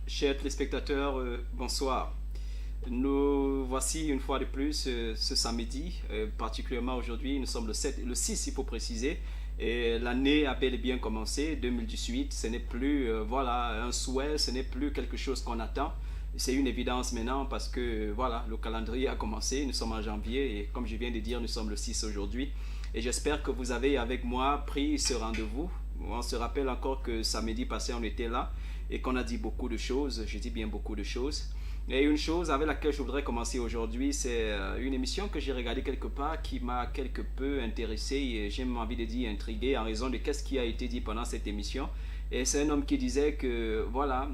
Chers téléspectateurs, bonsoir. Nous voici une fois de plus ce samedi, particulièrement aujourd'hui, nous sommes le 6 il faut préciser, et l'année a bel et bien commencé, 2018, ce n'est plus voilà, un souhait, ce n'est plus quelque chose qu'on attend, c'est une évidence maintenant parce que voilà, le calendrier a commencé, nous sommes en janvier et comme je viens de dire, nous sommes le 6 aujourd'hui et j'espère que vous avez avec moi pris ce rendez-vous. On se rappelle encore que samedi passé on était là et qu'on a dit beaucoup de choses, je dis bien beaucoup de choses. Et une chose avec laquelle je voudrais commencer aujourd'hui, c'est une émission que j'ai regardée quelque part qui m'a quelque peu intéressé et j'ai même envie de dire intrigué en raison de qu'est-ce qui a été dit pendant cette émission. Et c'est un homme qui disait que voilà,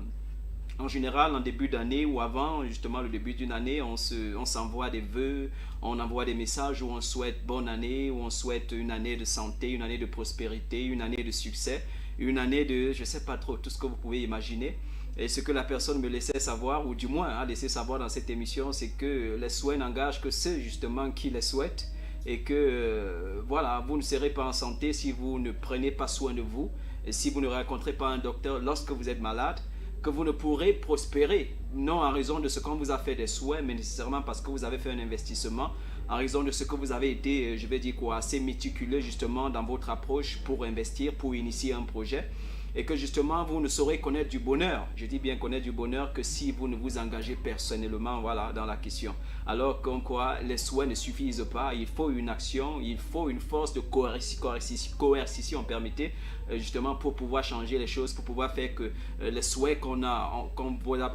en général en début d'année ou avant justement le début d'une année, on s'envoie des vœux, on envoie des messages où on souhaite bonne année, où on souhaite une année de santé, une année de prospérité, une année de succès, une année de je sais pas trop tout ce que vous pouvez imaginer. Et ce que la personne me laissait savoir, ou du moins a laissé savoir dans cette émission, c'est que les souhaits n'engagent que ceux justement qui les souhaitent. Et que voilà, vous ne serez pas en santé si vous ne prenez pas soin de vous. Et si vous ne rencontrez pas un docteur lorsque vous êtes malade, que vous ne pourrez prospérer. Non en raison de ce qu'on vous a fait des souhaits, mais nécessairement parce que vous avez fait un investissement. En raison de ce que vous avez été, je vais dire quoi, assez méticuleux justement dans votre approche pour investir, pour initier un projet. Et que justement vous ne saurez connaître du bonheur, je dis bien connaître du bonheur, que si vous ne vous engagez personnellement voilà, dans la question. Alors comme quoi les souhaits ne suffisent pas, il faut une action, il faut une force de coercition, permettez, justement pour pouvoir changer les choses, pour pouvoir faire que les souhaits qu'on a,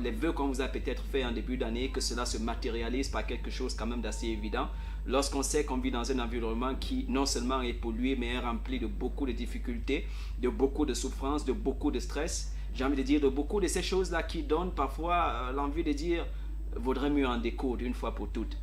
les vœux qu'on vous a peut-être fait en début d'année, que cela se matérialise par quelque chose quand même d'assez évident. Lorsqu'on sait qu'on vit dans un environnement qui non seulement est pollué, mais est rempli de beaucoup de difficultés, de beaucoup de souffrances, de beaucoup de stress, j'ai envie de dire de beaucoup de ces choses-là qui donnent parfois l'envie de dire « vaudrait mieux en découdre une fois pour toutes ».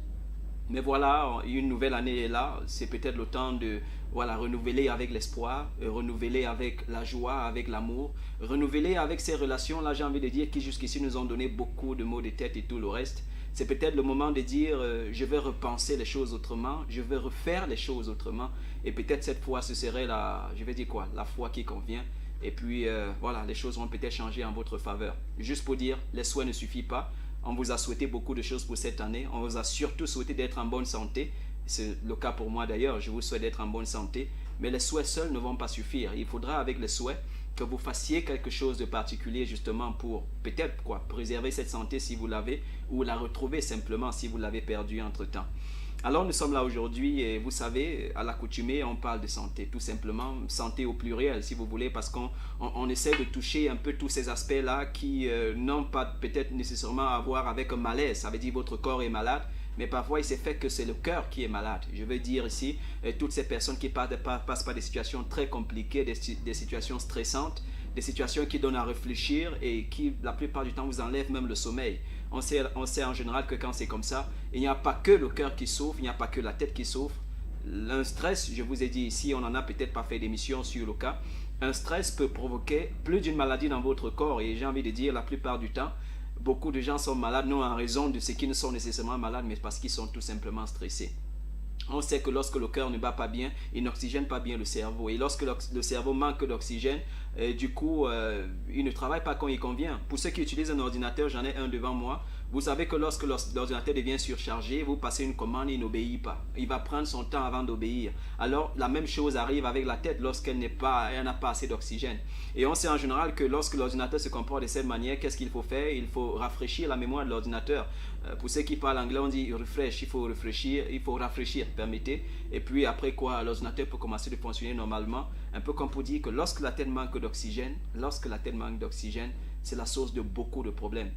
Mais voilà, une nouvelle année est là, c'est peut-être le temps de voilà, renouveler avec l'espoir, renouveler avec la joie, avec l'amour, renouveler avec ces relations-là, j'ai envie de dire, qui jusqu'ici nous ont donné beaucoup de maux de tête et tout le reste. C'est peut-être le moment de dire je vais repenser les choses autrement, je vais refaire les choses autrement et peut-être cette fois ce serait je vais dire quoi, la foi qui convient et puis voilà, les choses vont peut-être changer en votre faveur. Juste pour dire, les souhaits ne suffisent pas, on vous a souhaité beaucoup de choses pour cette année, on vous a surtout souhaité d'être en bonne santé, c'est le cas pour moi d'ailleurs, je vous souhaite d'être en bonne santé, mais les souhaits seuls ne vont pas suffire, il faudra avec les souhaits que vous fassiez quelque chose de particulier justement pour peut-être quoi, préserver cette santé si vous l'avez ou la retrouver simplement si vous l'avez perdue entre-temps. Alors nous sommes là aujourd'hui et vous savez, à l'accoutumée, on parle de santé, tout simplement, santé au pluriel si vous voulez, parce qu'on essaie de toucher un peu tous ces aspects-là qui n'ont pas peut-être nécessairement à voir avec un malaise, ça veut dire votre corps est malade, mais parfois il s'est fait que c'est le cœur qui est malade. Je veux dire ici, toutes ces personnes qui passent par des situations très compliquées, des situations stressantes, des situations qui donnent à réfléchir et qui la plupart du temps vous enlèvent même le sommeil. On sait en général que quand c'est comme ça, il n'y a pas que le cœur qui souffre, il n'y a pas que la tête qui souffre. Un stress, je vous ai dit ici, on n'en a peut-être pas fait d'émission sur le cas, un stress peut provoquer plus d'une maladie dans votre corps et j'ai envie de dire la plupart du temps, beaucoup de gens sont malades non en raison de ce qui ne sont nécessairement malades, mais parce qu'ils sont tout simplement stressés. On sait que lorsque le cœur ne bat pas bien, il n'oxygène pas bien le cerveau. Et lorsque le cerveau manque d'oxygène, du coup, il ne travaille pas quand il convient. Pour ceux qui utilisent un ordinateur, j'en ai un devant moi. Vous savez que lorsque l'ordinateur devient surchargé, vous passez une commande, il n'obéit pas. Il va prendre son temps avant d'obéir. Alors, la même chose arrive avec la tête lorsqu'elle n'a pas assez d'oxygène. Et on sait en général que lorsque l'ordinateur se comporte de cette manière, qu'est-ce qu'il faut faire? Il faut rafraîchir la mémoire de l'ordinateur. Pour ceux qui parlent anglais, on dit refresh, il faut rafraîchir, permettez. Et puis après quoi, l'ordinateur peut commencer de fonctionner normalement. Un peu comme pour dire que lorsque la tête manque d'oxygène, c'est la source de beaucoup de problèmes.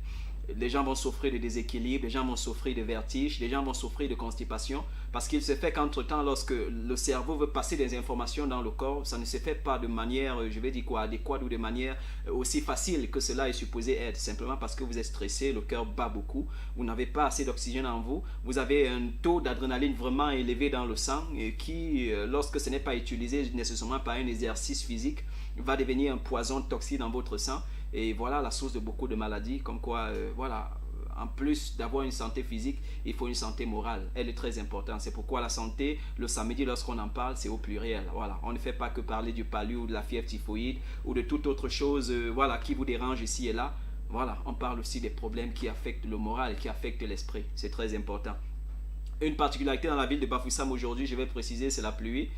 Les gens vont souffrir de déséquilibre, les gens vont souffrir de vertige, les gens vont souffrir de constipation, parce qu'il se fait qu'entre-temps, lorsque le cerveau veut passer des informations dans le corps, ça ne se fait pas de manière, je vais dire quoi, adéquate ou de manière aussi facile que cela est supposé être, simplement parce que vous êtes stressé, le cœur bat beaucoup, vous n'avez pas assez d'oxygène en vous, vous avez un taux d'adrénaline vraiment élevé dans le sang qui, lorsque ce n'est pas utilisé nécessairement par un exercice physique, va devenir un poison toxique dans votre sang. Et voilà la source de beaucoup de maladies, comme quoi, voilà, en plus d'avoir une santé physique, il faut une santé morale. Elle est très importante. C'est pourquoi la santé, le samedi, lorsqu'on en parle, c'est au pluriel. Voilà, on ne fait pas que parler du palu ou de la fièvre typhoïde ou de toute autre chose, voilà, qui vous dérange ici et là. Voilà, on parle aussi des problèmes qui affectent le moral, qui affectent l'esprit. C'est très important. Une particularité dans la ville de Bafoussam aujourd'hui, je vais préciser, c'est la pluie.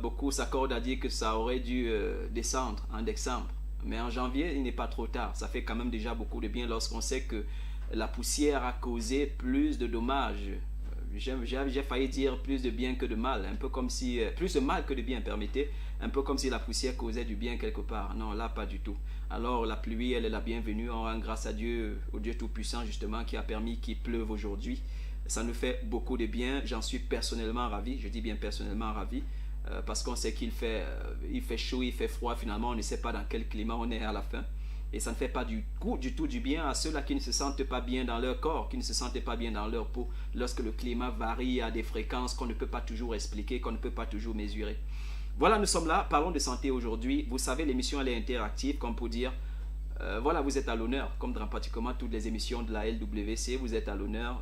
Beaucoup s'accordent à dire que ça aurait dû descendre en décembre. Mais en janvier, il n'est pas trop tard. Ça fait quand même déjà beaucoup de bien lorsqu'on sait que la poussière a causé plus de dommages. J'ai failli dire plus de bien que de mal. Un peu comme si, plus de mal que de bien, permettez. Un peu comme si la poussière causait du bien quelque part. Non, là, pas du tout. Alors, la pluie, elle est la bienvenue. On rend grâce à Dieu, au Dieu Tout-Puissant, justement, qui a permis qu'il pleuve aujourd'hui. Ça nous fait beaucoup de bien. J'en suis personnellement ravi. Je dis bien personnellement ravi. Parce qu'on sait qu'il fait chaud, il fait froid, finalement on ne sait pas dans quel climat on est à la fin. Et ça ne fait pas du tout du bien à ceux-là qui ne se sentent pas bien dans leur corps, qui ne se sentent pas bien dans leur peau, lorsque le climat varie à des fréquences qu'on ne peut pas toujours expliquer, qu'on ne peut pas toujours mesurer. Voilà, nous sommes là, parlons de santé aujourd'hui. Vous savez, l'émission elle est interactive, comme pour dire, voilà, vous êtes à l'honneur, comme dans pratiquement toutes les émissions de la LWC, vous êtes à l'honneur.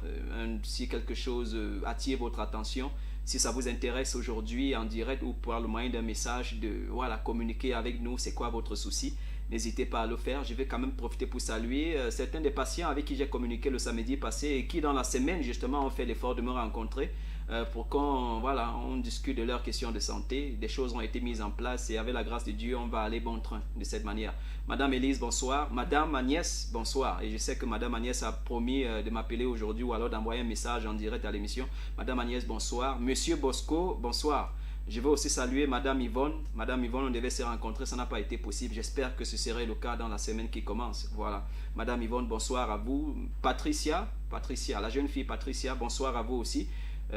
Si quelque chose attire votre attention, si ça vous intéresse aujourd'hui en direct ou par le moyen d'un message, de voilà, communiquer avec nous, c'est quoi votre souci, n'hésitez pas à le faire. Je vais quand même profiter pour saluer certains des patients avec qui j'ai communiqué le samedi passé et qui dans la semaine justement ont fait l'effort de me rencontrer pour qu'on voilà, on discute de leurs questions de santé. Des choses ont été mises en place et avec la grâce de Dieu, on va aller bon train de cette manière. Madame Élise, bonsoir. Madame Agnès, bonsoir. Et je sais que Madame Agnès a promis de m'appeler aujourd'hui ou alors d'envoyer un message en direct à l'émission. Madame Agnès, bonsoir. Monsieur Bosco, bonsoir. Je veux aussi saluer Madame Yvonne. Madame Yvonne, on devait se rencontrer, ça n'a pas été possible. J'espère que ce serait le cas dans la semaine qui commence. Voilà. Madame Yvonne, bonsoir à vous. Patricia, la jeune fille Patricia, bonsoir à vous aussi.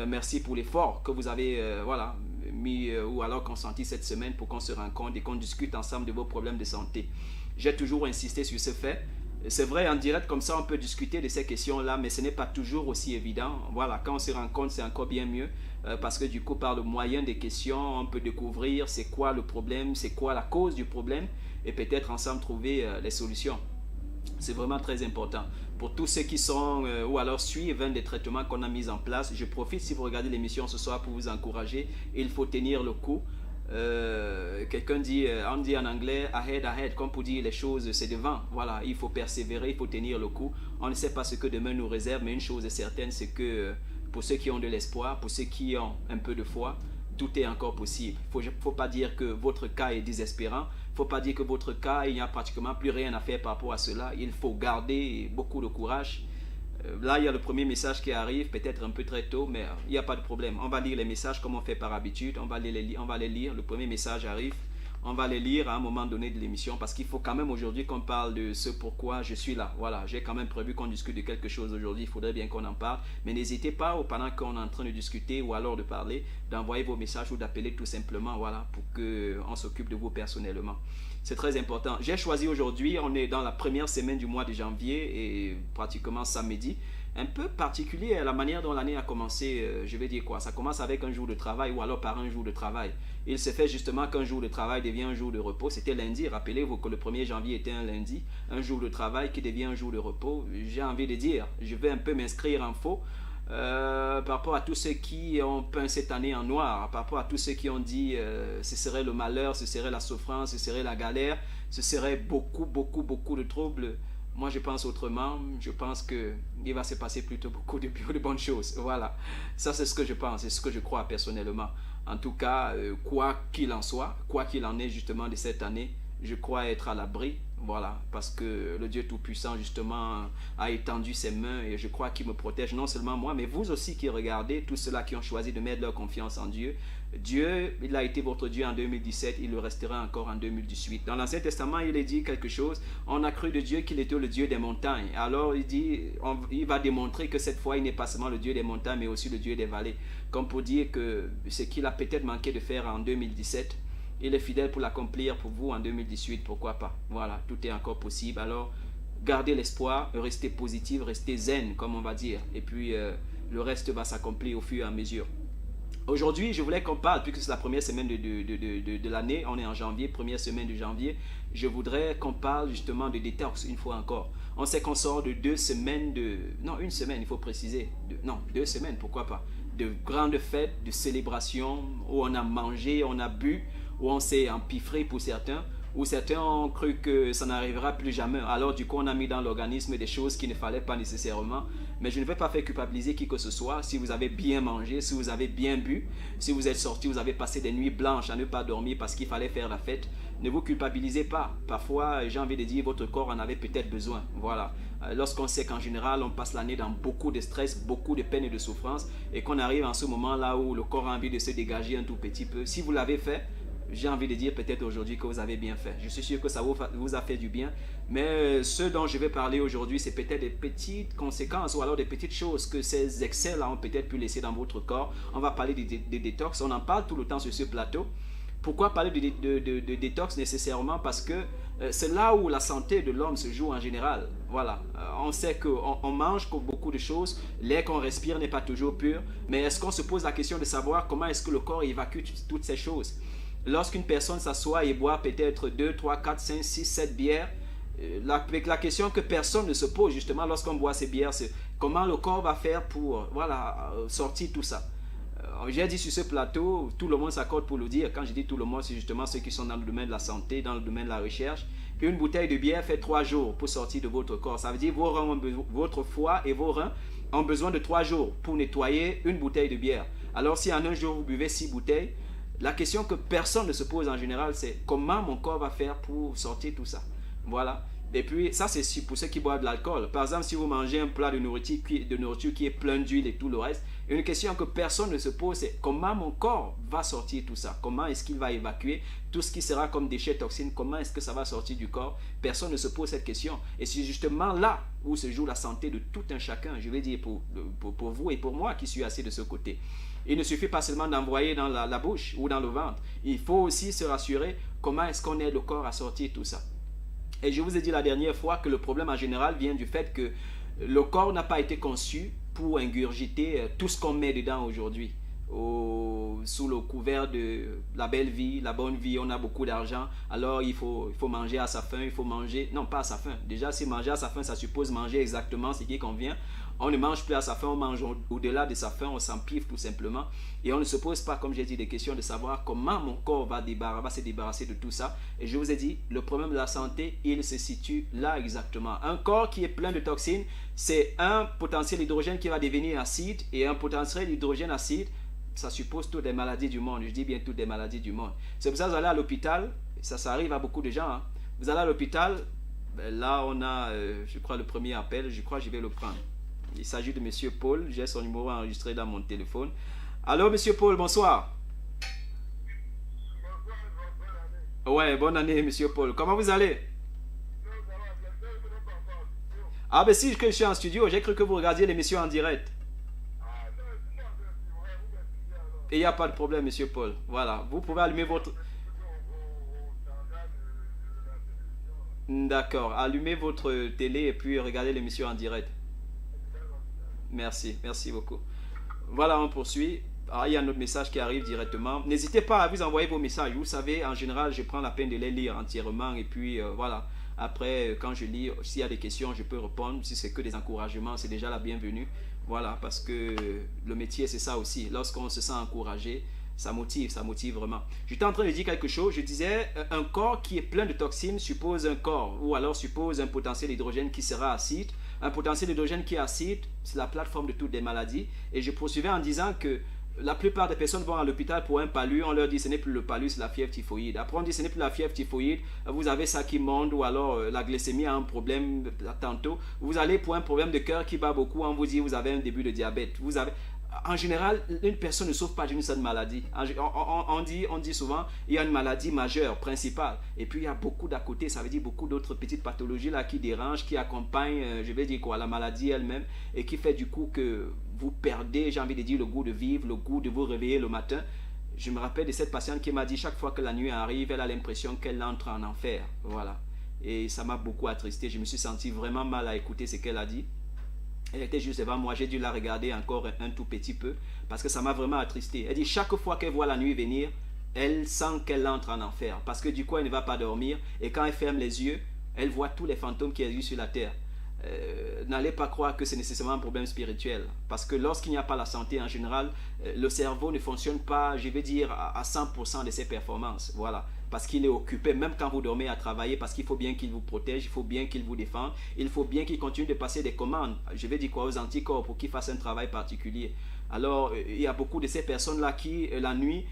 Merci pour l'effort que vous avez voilà, mis ou alors consenti cette semaine pour qu'on se rencontre et qu'on discute ensemble de vos problèmes de santé. J'ai toujours insisté sur ce fait. C'est vrai, en direct comme ça, on peut discuter de ces questions-là, mais ce n'est pas toujours aussi évident. Voilà, quand on se rencontre, c'est encore bien mieux parce que du coup, par le moyen des questions, on peut découvrir c'est quoi le problème, c'est quoi la cause du problème et peut-être ensemble trouver les solutions. C'est vraiment très important. Pour tous ceux qui sont ou alors suivent un des traitements qu'on a mis en place, je profite si vous regardez l'émission ce soir pour vous encourager. Il faut tenir le coup. Quelqu'un dit, on dit en anglais ahead, comme pour dire les choses c'est devant. Voilà, il faut persévérer, il faut tenir le coup. On ne sait pas ce que demain nous réserve, mais une chose est certaine, c'est que pour ceux qui ont de l'espoir, pour ceux qui ont un peu de foi, tout est encore possible. Il ne faut pas dire que votre cas est désespérant. Il ne faut pas dire que votre cas, il n'y a pratiquement plus rien à faire par rapport à cela. Il faut garder beaucoup de courage. Là, il y a le premier message qui arrive, peut-être un peu très tôt, mais il n'y a pas de problème. On va lire les messages comme on fait par habitude. On va les lire. Le premier message arrive. On va les lire à un moment donné de l'émission parce qu'il faut quand même aujourd'hui qu'on parle de ce pourquoi je suis là. Voilà, j'ai quand même prévu qu'on discute de quelque chose aujourd'hui. Il faudrait bien qu'on en parle. Mais n'hésitez pas, pendant qu'on est en train de discuter ou alors de parler, d'envoyer vos messages ou d'appeler tout simplement, voilà, pour qu'on s'occupe de vous personnellement. C'est très important. J'ai choisi aujourd'hui, on est dans la première semaine du mois de janvier et pratiquement samedi. Un peu particulier à la manière dont l'année a commencé, je vais dire quoi, ça commence avec un jour de travail ou alors par un jour de travail. Il se fait justement qu'un jour de travail devient un jour de repos. C'était lundi, rappelez-vous que le 1er janvier était un lundi, un jour de travail qui devient un jour de repos. J'ai envie de dire, je vais un peu m'inscrire en faux par rapport à tous ceux qui ont peint cette année en noir, par rapport à tous ceux qui ont dit ce serait le malheur, ce serait la souffrance, ce serait la galère, ce serait beaucoup de troubles. Moi, je pense autrement. Je pense qu'il va se passer plutôt beaucoup de bonnes choses. Voilà. Ça, c'est ce que je pense. C'est ce que je crois personnellement. En tout cas, quoi qu'il en soit, quoi qu'il en est justement de cette année, je crois être à l'abri. Voilà, parce que le Dieu Tout-Puissant, justement, a étendu ses mains et je crois qu'il me protège, non seulement moi, mais vous aussi qui regardez, tous ceux-là qui ont choisi de mettre leur confiance en Dieu. Dieu, il a été votre Dieu en 2017, il le restera encore en 2018. Dans l'Ancien Testament, il est dit quelque chose, on a cru de Dieu qu'il était le Dieu des montagnes. Alors il dit, il va démontrer que cette fois, il n'est pas seulement le Dieu des montagnes, mais aussi le Dieu des vallées. Comme pour dire que ce qu'il a peut-être manqué de faire en 2017, il est fidèle pour l'accomplir pour vous en 2018, pourquoi pas. Voilà, tout est encore possible. Alors, gardez l'espoir, restez positif, restez zen, comme on va dire. Et puis, le reste va s'accomplir au fur et à mesure. Aujourd'hui, je voulais qu'on parle, puisque c'est la première semaine de l'année, on est en janvier, première semaine de janvier, je voudrais qu'on parle justement de détox une fois encore. On sait qu'on sort de 2 semaines non, une semaine, il faut préciser. Non, 2 semaines, pourquoi pas. De grandes fêtes, de célébrations, où on a mangé, on a bu, où on s'est empiffré pour certains, où certains ont cru que ça n'arrivera plus jamais. Alors du coup, on a mis dans l'organisme des choses qu'il ne fallait pas nécessairement. Mais je ne vais pas faire culpabiliser qui que ce soit. Si vous avez bien mangé, si vous avez bien bu, si vous êtes sorti, vous avez passé des nuits blanches à ne pas dormir parce qu'il fallait faire la fête, ne vous culpabilisez pas. Parfois, j'ai envie de dire, votre corps en avait peut-être besoin. Voilà. Lorsqu'on sait qu'en général, on passe l'année dans beaucoup de stress, beaucoup de peine et de souffrance, et qu'on arrive en ce moment-là où le corps a envie de se dégager un tout petit peu, si vous l'avez fait, j'ai envie de dire peut-être aujourd'hui que vous avez bien fait. Je suis sûr que ça vous a fait du bien. Mais ce dont je vais parler aujourd'hui, c'est peut-être des petites conséquences ou alors des petites choses que ces excès-là ont peut-être pu laisser dans votre corps. On va parler des détox. On en parle tout le temps sur ce plateau. Pourquoi parler de détox nécessairement? Parce que c'est là où la santé de l'homme se joue en général. Voilà. On sait qu'on mange beaucoup de choses. L'air qu'on respire n'est pas toujours pur. Mais est-ce qu'on se pose la question de savoir comment est-ce que le corps évacue toutes ces choses? Lorsqu'une personne s'assoit et boit peut-être 2, 3, 4, 5, 6, 7 bières, la question que personne ne se pose justement lorsqu'on boit ces bières, c'est comment le corps va faire pour sortir tout ça. J'ai dit sur ce plateau, tout le monde s'accorde pour le dire. Quand je dis tout le monde, c'est justement ceux qui sont dans le domaine de la santé, dans le domaine de la recherche. Une bouteille de bière fait 3 jours pour sortir de votre corps. Ça veut dire votre foie et vos reins ont besoin de 3 jours pour nettoyer une bouteille de bière. Alors si en un jour vous buvez 6 bouteilles, la question que personne ne se pose en général, c'est comment mon corps va faire pour sortir tout ça. Voilà. Et puis, ça, c'est pour ceux qui boivent de l'alcool. Par exemple, si vous mangez un plat de nourriture qui est plein d'huile et tout le reste, une question que personne ne se pose, c'est comment mon corps va sortir tout ça? Comment est-ce qu'il va évacuer tout ce qui sera comme déchets toxines? Comment est-ce que ça va sortir du corps? Personne ne se pose cette question. Et c'est justement là où se joue la santé de tout un chacun, je vais dire pour vous et pour moi qui suis assis de ce côté. Il ne suffit pas seulement d'envoyer dans la bouche ou dans le ventre. Il faut aussi se rassurer comment est-ce qu'on aide le corps à sortir tout ça. Et je vous ai dit la dernière fois que le problème en général vient du fait que le corps n'a pas été conçu pour ingurgiter tout ce qu'on met dedans aujourd'hui. Sous le couvert de la belle vie, la bonne vie, on a beaucoup d'argent, alors il faut manger à sa faim, il faut manger, non pas à sa faim, déjà si manger à sa faim ça suppose manger exactement ce qui convient. On ne mange plus à sa faim, on mange au-delà de sa faim, on s'empiffre tout simplement. Et on ne se pose pas, comme j'ai dit, des questions de savoir comment mon corps va se débarrasser de tout ça. Et je vous ai dit, le problème de la santé, il se situe là exactement. Un corps qui est plein de toxines, c'est un potentiel hydrogène qui va devenir acide. Et un potentiel hydrogène acide, ça suppose toutes les maladies du monde. Je dis bien toutes les maladies du monde. C'est pour ça que vous allez à l'hôpital, ça arrive à beaucoup de gens. Hein. Vous allez à l'hôpital, là on a, je crois, le premier appel, je crois que je vais le prendre. Il s'agit de Monsieur Paul. J'ai son numéro enregistré dans mon téléphone. Allô, Monsieur Paul, bonsoir. Ouais, bonne année, Monsieur Paul. Comment vous allez? Ah, ben si, que je suis en studio, j'ai cru que vous regardiez l'émission en direct. Et il n'y a pas de problème, Monsieur Paul. Voilà, vous pouvez allumer votre... D'accord, allumez votre télé et puis regardez l'émission en direct. Merci, merci beaucoup. Voilà, on poursuit. Ah, il y a un autre message qui arrive directement. N'hésitez pas à vous envoyer vos messages. Vous savez, en général, je prends la peine de les lire entièrement. Et puis, voilà. Après, quand je lis, s'il y a des questions, je peux répondre. Si c'est que des encouragements, c'est déjà la bienvenue. Voilà, parce que le métier, c'est ça aussi. Lorsqu'on se sent encouragé, ça motive vraiment. J'étais en train de dire quelque chose. Je disais, un corps qui est plein de toxines suppose un corps, ou alors suppose un potentiel hydrogène qui sera acide. Un potentiel hydrogène qui est acide, c'est la plateforme de toutes les maladies. Et je poursuivais en disant que La plupart des personnes vont à l'hôpital pour un palu, on leur dit ce n'est plus le palu, c'est la fièvre typhoïde. Après on dit ce n'est plus la fièvre typhoïde, vous avez ça qui monte ou alors la glycémie a un problème tantôt. Vous allez pour un problème de cœur qui bat beaucoup, on vous dit vous avez un début de diabète. Vous avez... En général, une personne ne souffre pas d'une seule maladie. On dit souvent, il y a une maladie majeure, principale. Et puis, il y a beaucoup d'à côté, ça veut dire beaucoup d'autres petites pathologies là qui dérangent, qui accompagnent, je vais dire quoi, la maladie elle-même, et qui fait du coup que vous perdez, j'ai envie de dire, le goût de vivre, le goût de vous réveiller le matin. Je me rappelle de cette patiente qui m'a dit, chaque fois que la nuit arrive, elle a l'impression qu'elle entre en enfer. Voilà. Et ça m'a beaucoup attristé. Je me suis senti vraiment mal à écouter ce qu'elle a dit. Elle était juste devant moi, j'ai dû la regarder encore un tout petit peu parce que ça m'a vraiment attristé. Elle dit chaque fois qu'elle voit la nuit venir, elle sent qu'elle entre en enfer parce que du coup elle ne va pas dormir et quand elle ferme les yeux, elle voit tous les fantômes qu'il y a eu sur la terre. N'allez pas croire que c'est nécessairement un problème spirituel parce que lorsqu'il n'y a pas la santé en général, le cerveau ne fonctionne pas, je vais dire, à 100% de ses performances. Voilà. Parce qu'il est occupé, même quand vous dormez à travailler, parce qu'il faut bien qu'il vous protège, il faut bien qu'il vous défende, il faut bien qu'il continue de passer des commandes, je vais dire quoi, aux anticorps pour qu'ils fassent un travail particulier. Alors, il y a beaucoup de ces personnes-là qui, la nuit,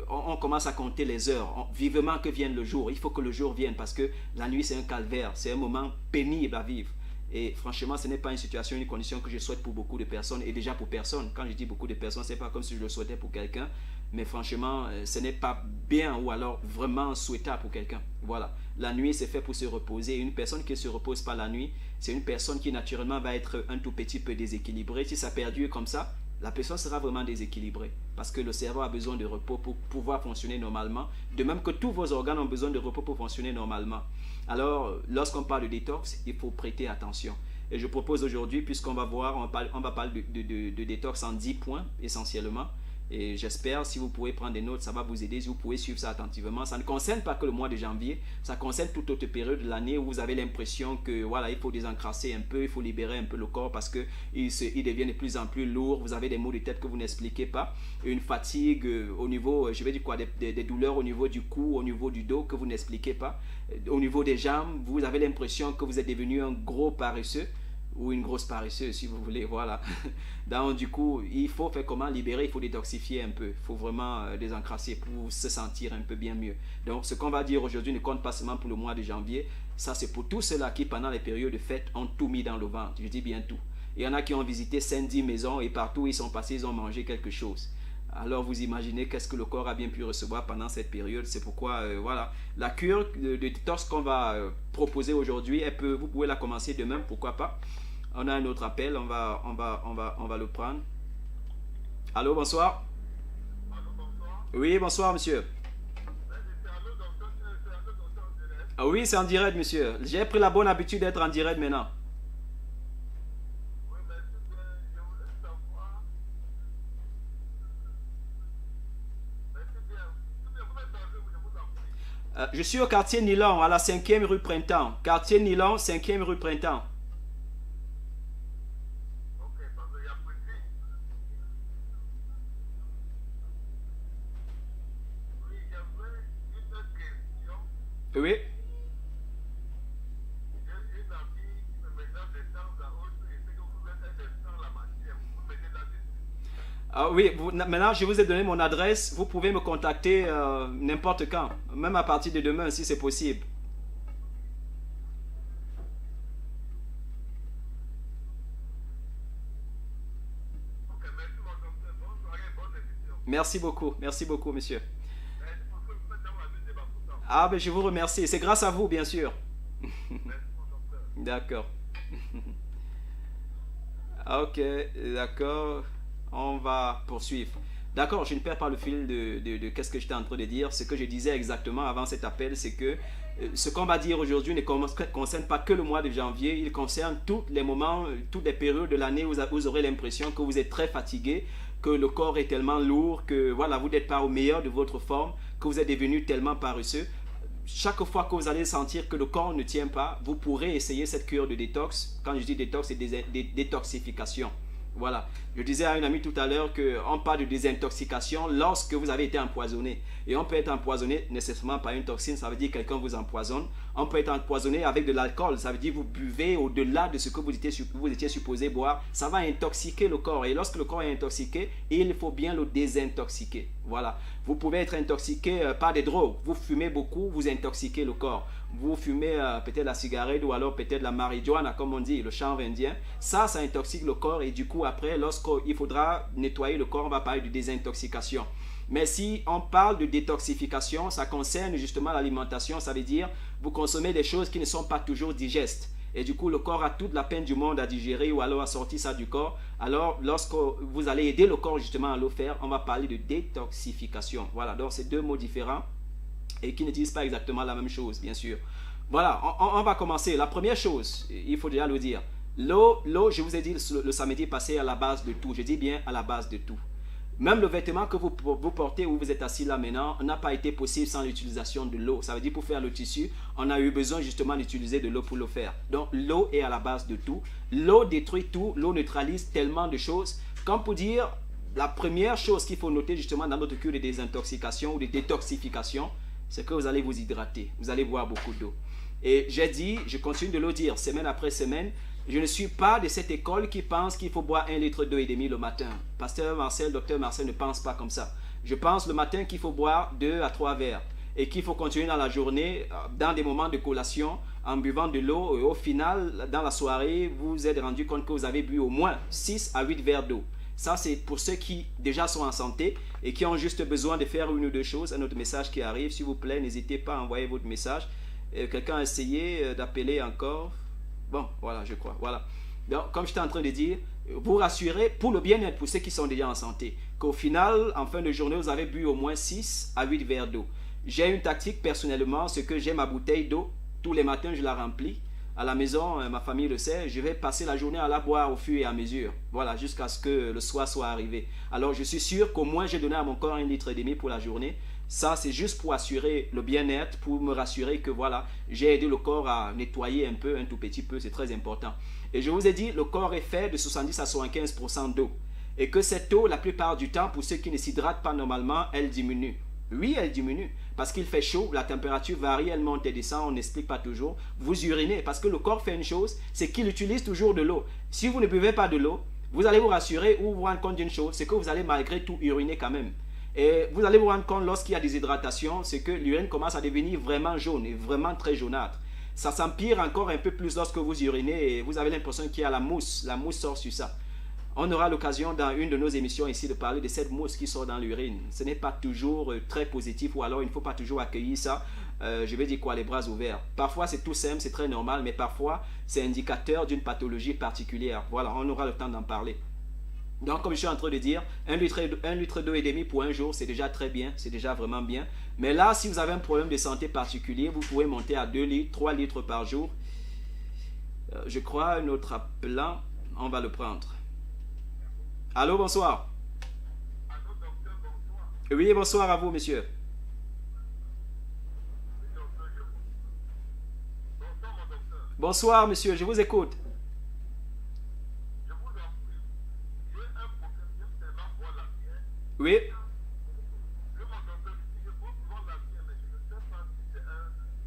on commence à compter les heures, vivement que vienne le jour. Il faut que le jour vienne parce que la nuit, c'est un calvaire, c'est un moment pénible à vivre. Et franchement, ce n'est pas une situation, une condition que je souhaite pour beaucoup de personnes et déjà pour personne. Quand je dis beaucoup de personnes, ce n'est pas comme si je le souhaitais pour quelqu'un. Mais franchement, ce n'est pas bien ou alors vraiment souhaitable pour quelqu'un. Voilà. La nuit, c'est fait pour se reposer. Une personne qui ne se repose pas la nuit, c'est une personne qui naturellement va être un tout petit peu déséquilibrée. Si ça perdure comme ça, la personne sera vraiment déséquilibrée. Parce que le cerveau a besoin de repos pour pouvoir fonctionner normalement. De même que tous vos organes ont besoin de repos pour fonctionner normalement. Alors, lorsqu'on parle de détox, il faut prêter attention. Et je propose aujourd'hui, puisqu'on va voir, on va parler de détox en 10 points essentiellement. Et j'espère, si vous pouvez prendre des notes, ça va vous aider, si vous pouvez suivre ça attentivement. Ça ne concerne pas que le mois de janvier, ça concerne toute autre période de l'année où vous avez l'impression que voilà, il faut désencrasser un peu, il faut libérer un peu le corps parce qu'il devient de plus en plus lourd. Vous avez des maux de tête que vous n'expliquez pas, une fatigue au niveau, je vais dire quoi, des douleurs au niveau du cou, au niveau du dos que vous n'expliquez pas. Au niveau des jambes, vous avez l'impression que vous êtes devenu un gros paresseux. Ou une grosse paresseuse si vous voulez, voilà. Donc du coup, il faut faire comment libérer, il faut détoxifier un peu, il faut vraiment désencrasser pour se sentir un peu bien mieux. Donc ce qu'on va dire aujourd'hui ne compte pas seulement pour le mois de janvier, ça c'est pour tous ceux-là qui pendant les périodes de fête ont tout mis dans le ventre, je dis bien tout. Il y en a qui ont visité 5-10 maisons et partout où ils sont passés, ils ont mangé quelque chose. Alors vous imaginez qu'est-ce que le corps a bien pu recevoir pendant cette période. C'est pourquoi voilà, la cure de détox qu'on va proposer aujourd'hui, vous pouvez la commencer demain, pourquoi pas. On a un autre appel, on va le prendre. Allô, bonsoir. Allô, bonsoir. Oui, bonsoir, monsieur. Ah oui, c'est en direct, monsieur. J'ai pris la bonne habitude d'être en direct maintenant. Oui, mais je voulais savoir. C'est bien. Vous êtes arrivé, je vous en prie. Je suis au quartier Nilon, à la 5e rue Printemps. Quartier Nilon, 5e rue Printemps. Ok, parce qu'il y a précis. Oui, j'avais une question. Oui. J'ai une amie qui me met dans des temps à autre et c'est que vous êtes dans la matière. Vous me mettez là-dessus. Ah oui, maintenant je vous ai donné mon adresse. Vous pouvez me contacter n'importe quand, même à partir de demain si c'est possible. Ok, merci mon docteur. Bonne soirée, bonne émission. Merci beaucoup, monsieur. Merci pour ce que vous faites dans la vie de Bafouta. Ah, ben je vous remercie. C'est grâce à vous, bien sûr. Merci mon docteur. D'accord. Ok, d'accord. On va poursuivre. D'accord, je ne perds pas le fil de qu'est-ce que j'étais en train de dire. Ce que je disais exactement avant cet appel, c'est que ce qu'on va dire aujourd'hui ne concerne pas que le mois de janvier. Il concerne tous les moments, toutes les périodes de l'année où vous aurez l'impression que vous êtes très fatigué, que le corps est tellement lourd, que voilà, vous n'êtes pas au meilleur de votre forme, que vous êtes devenu tellement paresseux. Chaque fois que vous allez sentir que le corps ne tient pas, vous pourrez essayer cette cure de détox. Quand je dis détox, c'est des détoxification. Voilà. Je disais à une amie tout à l'heure qu'on parle de désintoxication lorsque vous avez été empoisonné. Et on peut être empoisonné nécessairement par une toxine, ça veut dire que quelqu'un vous empoisonne. On peut être empoisonné avec de l'alcool, ça veut dire que vous buvez au-delà de ce que vous étiez supposé boire. Ça va intoxiquer le corps. Et lorsque le corps est intoxiqué, il faut bien le désintoxiquer. Voilà. Vous pouvez être intoxiqué par des drogues. Vous fumez beaucoup, vous intoxiquez le corps. Vous fumez peut-être la cigarette ou alors peut-être la marijuana, comme on dit, le chanvre indien. Ça intoxique le corps et du coup, après, lorsqu'il faudra nettoyer le corps, on va parler de désintoxication. Mais si on parle de détoxification, ça concerne justement l'alimentation. Ça veut dire vous consommez des choses qui ne sont pas toujours digestes. Et du coup, le corps a toute la peine du monde à digérer ou alors à sortir ça du corps. Alors, lorsque vous allez aider le corps justement à le faire, on va parler de détoxification. Voilà, donc c'est deux mots différents et qui ne disent pas exactement la même chose, bien sûr. Voilà, on va commencer. La première chose, il faut déjà le dire. L'eau, je vous ai dit le samedi passé, à la base de tout. Je dis bien à la base de tout. Même le vêtement que vous portez où vous êtes assis là maintenant n'a pas été possible sans l'utilisation de l'eau. Ça veut dire pour faire le tissu, on a eu besoin justement d'utiliser de l'eau pour le faire. Donc l'eau est à la base de tout. L'eau détruit tout, l'eau neutralise tellement de choses. Comme pour dire, la première chose qu'il faut noter justement dans notre cure de désintoxication ou de détoxification, c'est que vous allez vous hydrater. Vous allez boire beaucoup d'eau. Et j'ai dit, je continue de le dire semaine après semaine, je ne suis pas de cette école qui pense qu'il faut boire 1,5 litre le matin. Pasteur Marcel, docteur Marcel ne pense pas comme ça. Je pense le matin qu'il faut boire 2 à 3 verres et qu'il faut continuer dans la journée, dans des moments de collation, en buvant de l'eau. Et au final, dans la soirée, vous vous êtes rendu compte que vous avez bu au moins 6 à 8 verres d'eau. Ça, c'est pour ceux qui déjà sont en santé et qui ont juste besoin de faire une ou deux choses. Un autre message qui arrive, s'il vous plaît, n'hésitez pas à envoyer votre message. Quelqu'un a essayé d'appeler encore. Bon, voilà, je crois. Voilà. Donc, comme j'étais en train de dire, vous rassurez pour le bien-être, pour ceux qui sont déjà en santé, qu'au final, en fin de journée, vous avez bu au moins 6 à 8 verres d'eau. J'ai une tactique personnellement, c'est que j'ai ma bouteille d'eau. Tous les matins, je la remplis. À la maison, ma famille le sait, je vais passer la journée à la boire au fur et à mesure. Voilà, jusqu'à ce que le soir soit arrivé. Alors, je suis sûr qu'au moins, j'ai donné à mon corps 1,5 litre pour la journée. Ça, c'est juste pour assurer le bien-être, pour me rassurer que voilà, j'ai aidé le corps à nettoyer un peu, un tout petit peu, c'est très important. Et je vous ai dit, le corps est fait de 70 à 75% d'eau. Et que cette eau, la plupart du temps, pour ceux qui ne s'hydratent pas normalement, elle diminue. Oui, elle diminue. Parce qu'il fait chaud, la température varie, elle monte et descend, on n'explique pas toujours. Vous urinez, parce que le corps fait une chose, c'est qu'il utilise toujours de l'eau. Si vous ne buvez pas de l'eau, vous allez vous rassurer ou vous rendre compte d'une chose, c'est que vous allez malgré tout uriner quand même. Et vous allez vous rendre compte lorsqu'il y a des hydratations, c'est que l'urine commence à devenir vraiment jaune et vraiment très jaunâtre. Ça s'empire encore un peu plus lorsque vous urinez et vous avez l'impression qu'il y a la mousse. La mousse sort sur ça. On aura l'occasion dans une de nos émissions ici de parler de cette mousse qui sort dans l'urine. Ce n'est pas toujours très positif ou alors il ne faut pas toujours accueillir ça. Je vais dire quoi, les bras ouverts. Parfois c'est tout simple, c'est très normal, mais parfois c'est indicateur d'une pathologie particulière. Voilà, on aura le temps d'en parler. Donc, comme je suis en train de dire, 1,5 litre d'eau pour un jour, c'est déjà très bien, c'est déjà vraiment bien. Mais là, si vous avez un problème de santé particulier, vous pouvez monter à 2 litres, 3 litres par jour. Je crois un autre appelant, on va le prendre. Allô, bonsoir. Allô, docteur, bonsoir. Oui, bonsoir à vous, monsieur. Oui, docteur, bonsoir, mon docteur. Bonsoir, monsieur, je vous écoute. Je vous en prie. J'ai un problème, j'aime tellement boire la bière. Oui, Je mon docteur, si je bois souvent la bière, mais je ne sais pas si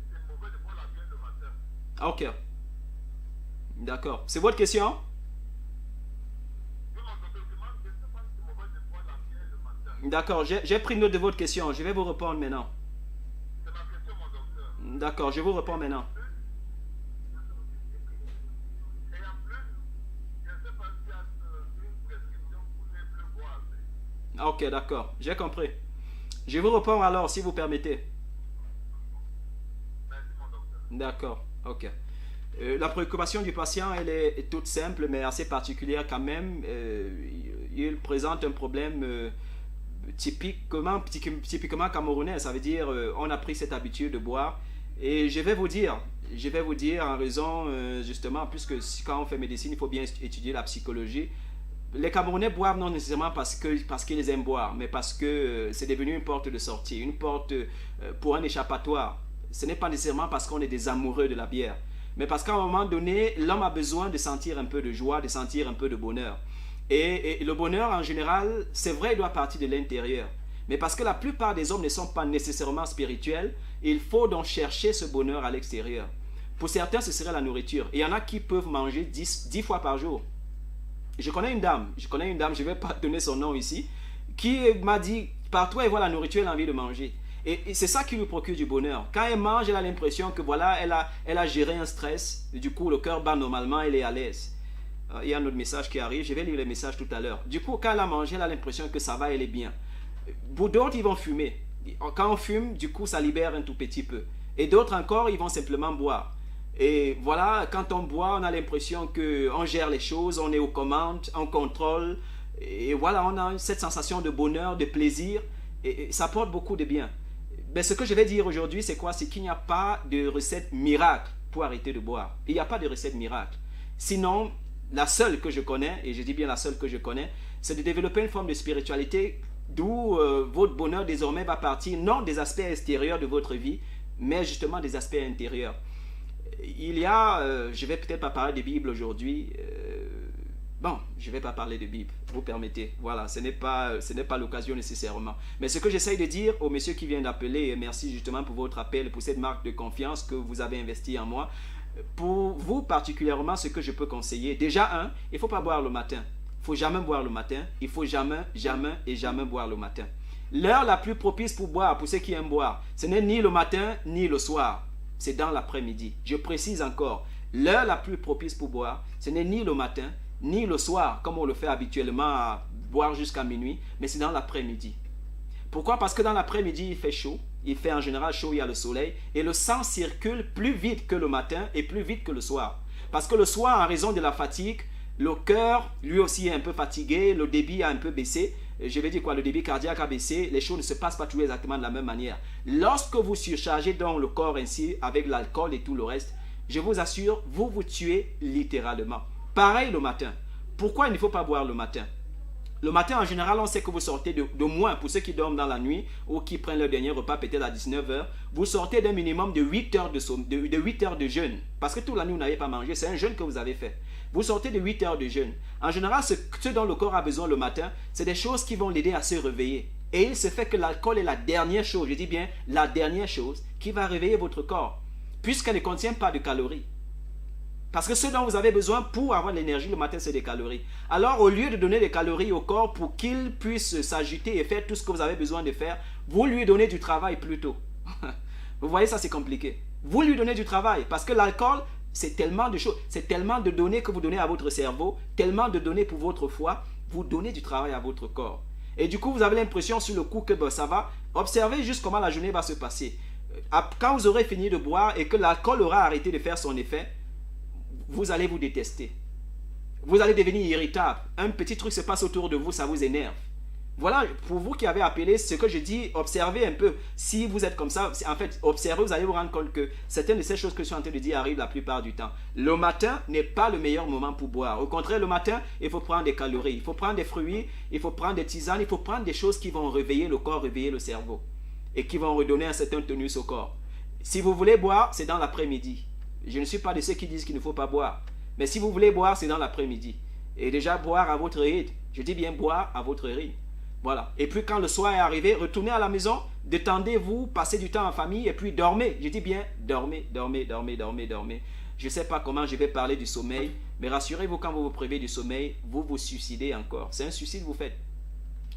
c'est mauvais de boire la bière le matin. ok. D'accord. C'est votre question? Je mon docteur, je ne sais pas si c'est mauvais de boire la bière le matin. D'accord, j'ai pris note de votre question. Je vais vous répondre maintenant. C'est ma question, mon docteur. D'accord, je vous réponds maintenant. Et en plus, je ne sais pas s'il y a une prescription pour ne plus boire assez. Ok, d'accord, j'ai compris. Je vous réponds alors, si vous permettez. Merci, mon docteur. D'accord, ok. La préoccupation du patient, elle est toute simple, mais assez particulière quand même. Il présente un problème typiquement camerounais. Ça veut dire, on a pris cette habitude de boire. Et je vais vous dire en raison, justement, puisque quand on fait médecine, il faut bien étudier la psychologie. Les Camerounais boivent non nécessairement parce qu'ils aiment boire, mais parce que c'est devenu une porte de sortie, une porte pour un échappatoire. Ce n'est pas nécessairement parce qu'on est des amoureux de la bière, mais parce qu'à un moment donné, l'homme a besoin de sentir un peu de joie, de sentir un peu de bonheur. Et le bonheur, en général, c'est vrai, il doit partir de l'intérieur. Mais parce que la plupart des hommes ne sont pas nécessairement spirituels, il faut donc chercher ce bonheur à l'extérieur. Pour certains, ce serait la nourriture. Et il y en a qui peuvent manger 10 fois par jour. Je connais une dame, je ne vais pas donner son nom ici, qui m'a dit, partout elle voit la nourriture, elle a envie de manger. Et c'est ça qui lui procure du bonheur. Quand elle mange, elle a l'impression que voilà, elle a géré un stress. Du coup, le cœur bat normalement, elle est à l'aise. Il y a un autre message qui arrive, je vais lire le message tout à l'heure. Du coup, quand elle a mangé, elle a l'impression que ça va, elle est bien. Pour d'autres, ils vont fumer. Quand on fume, du coup, ça libère un tout petit peu. Et d'autres encore, ils vont simplement boire. Et voilà, quand on boit, on a l'impression qu'on gère les choses, on est aux commandes, on contrôle. Et voilà, on a cette sensation de bonheur, de plaisir. Et ça apporte beaucoup de bien. Mais ce que je vais dire aujourd'hui, c'est quoi? C'est qu'il n'y a pas de recette miracle pour arrêter de boire. Il n'y a pas de recette miracle. Sinon, la seule que je connais, et je dis bien la seule que je connais, c'est de développer une forme de spiritualité d'où votre bonheur désormais va partir, non des aspects extérieurs de votre vie, mais justement des aspects intérieurs. Il y a, je vais peut-être pas parler de Bible aujourd'hui, bon, je ne vais pas parler de Bible, vous permettez, voilà, ce n'est pas l'occasion nécessairement. Mais ce que j'essaye de dire au monsieur qui vient d'appeler, et merci justement pour votre appel, pour cette marque de confiance que vous avez investie en moi, pour vous particulièrement, ce que je peux conseiller, déjà il ne faut pas boire le matin. Il ne faut jamais boire le matin. Il ne faut jamais boire le matin. L'heure la plus propice pour boire, pour ceux qui aiment boire, ce n'est ni le matin ni le soir. C'est dans l'après-midi. Je précise encore, l'heure la plus propice pour boire, ce n'est ni le matin ni le soir, comme on le fait habituellement à boire jusqu'à minuit, mais c'est dans l'après-midi. Pourquoi? Parce que dans l'après-midi, il fait chaud. Il fait en général chaud, il y a le soleil. Et le sang circule plus vite que le matin et plus vite que le soir. Parce que le soir, en raison de la fatigue, le cœur, lui aussi, est un peu fatigué. Le débit a un peu baissé. Je vais dire quoi? Le débit cardiaque a baissé. Les choses ne se passent pas toujours exactement de la même manière. Lorsque vous surchargez donc le corps ainsi avec l'alcool et tout le reste, je vous assure, vous vous tuez littéralement. Pareil le matin. Pourquoi il ne faut pas boire le matin? Le matin, en général, on sait que vous sortez de moins, pour ceux qui dorment dans la nuit ou qui prennent leur dernier repas peut-être à 19h, vous sortez d'un minimum de 8 heures de 8 heures de jeûne. Parce que toute la nuit, vous n'avez pas mangé, c'est un jeûne que vous avez fait. Vous sortez de 8 heures de jeûne. En général, ce dont le corps a besoin le matin, c'est des choses qui vont l'aider à se réveiller. Et il se fait que l'alcool est la dernière chose, je dis bien la dernière chose, qui va réveiller votre corps, puisqu'elle ne contient pas de calories. Parce que ce dont vous avez besoin pour avoir de l'énergie le matin, c'est des calories. Alors, au lieu de donner des calories au corps pour qu'il puisse s'agiter et faire tout ce que vous avez besoin de faire, vous lui donnez du travail plutôt. Vous voyez, ça c'est compliqué. Vous lui donnez du travail parce que l'alcool, c'est tellement de choses, c'est tellement de données que vous donnez à votre cerveau, tellement de données pour votre foie, vous donnez du travail à votre corps. Et du coup, vous avez l'impression sur le coup que ça va. Observez juste comment la journée va se passer. Quand vous aurez fini de boire et que l'alcool aura arrêté de faire son effet, vous allez vous détester. Vous allez devenir irritable. Un petit truc se passe autour de vous, ça vous énerve. Voilà, pour vous qui avez appelé, ce que je dis, observez un peu. Si vous êtes comme ça, en fait, observez, vous allez vous rendre compte que certaines de ces choses que je suis en train de dire arrivent la plupart du temps. Le matin n'est pas le meilleur moment pour boire. Au contraire, le matin, il faut prendre des calories, il faut prendre des fruits, il faut prendre des tisanes, il faut prendre des choses qui vont réveiller le corps, réveiller le cerveau et qui vont redonner un certain tonus au corps. Si vous voulez boire, c'est dans l'après-midi. Je ne suis pas de ceux qui disent qu'il ne faut pas boire. Mais si vous voulez boire, c'est dans l'après-midi. Et déjà, boire à votre rythme. Je dis bien boire à votre rythme. Voilà. Et puis quand le soir est arrivé, retournez à la maison, détendez-vous, passez du temps en famille et puis dormez. Je dis bien dormez, dormez, dormez, dormez, dormez. Je ne sais pas comment je vais parler du sommeil, mais rassurez-vous, quand vous vous privez du sommeil, vous vous suicidez encore. C'est un suicide que vous faites.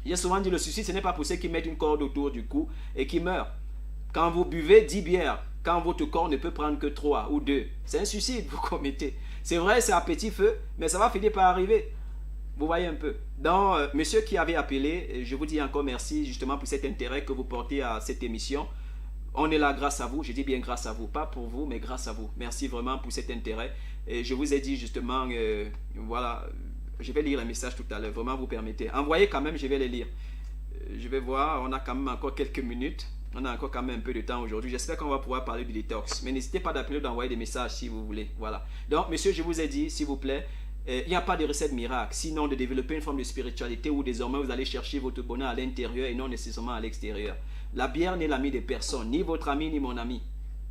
J'ai souvent dit le suicide, ce n'est pas pour ceux qui mettent une corde autour du cou et qui meurent. Quand vous buvez 10 bières, quand votre corps ne peut prendre que 3 ou 2, c'est un suicide que vous commettez. C'est vrai, c'est à petit feu, mais ça va finir par arriver. Vous voyez un peu. Donc, monsieur qui avait appelé, je vous dis encore merci justement pour cet intérêt que vous portez à cette émission. On est là grâce à vous, je dis bien grâce à vous, pas pour vous, mais grâce à vous. Merci vraiment pour cet intérêt. Et je vous ai dit justement, voilà, je vais lire un message tout à l'heure, vraiment vous permettez. Envoyez quand même, je vais les lire. Je vais voir, on a quand même encore quelques minutes. On a encore quand même un peu de temps aujourd'hui. J'espère qu'on va pouvoir parler du détox. Mais n'hésitez pas d'appeler ou d'envoyer des messages si vous voulez. Voilà. Donc, monsieur, je vous ai dit, s'il vous plaît, il n'y a pas de recette miracle. Sinon, de développer une forme de spiritualité où désormais vous allez chercher votre bonheur à l'intérieur et non nécessairement à l'extérieur. La bière n'est l'ami de personne, ni votre ami, ni mon ami.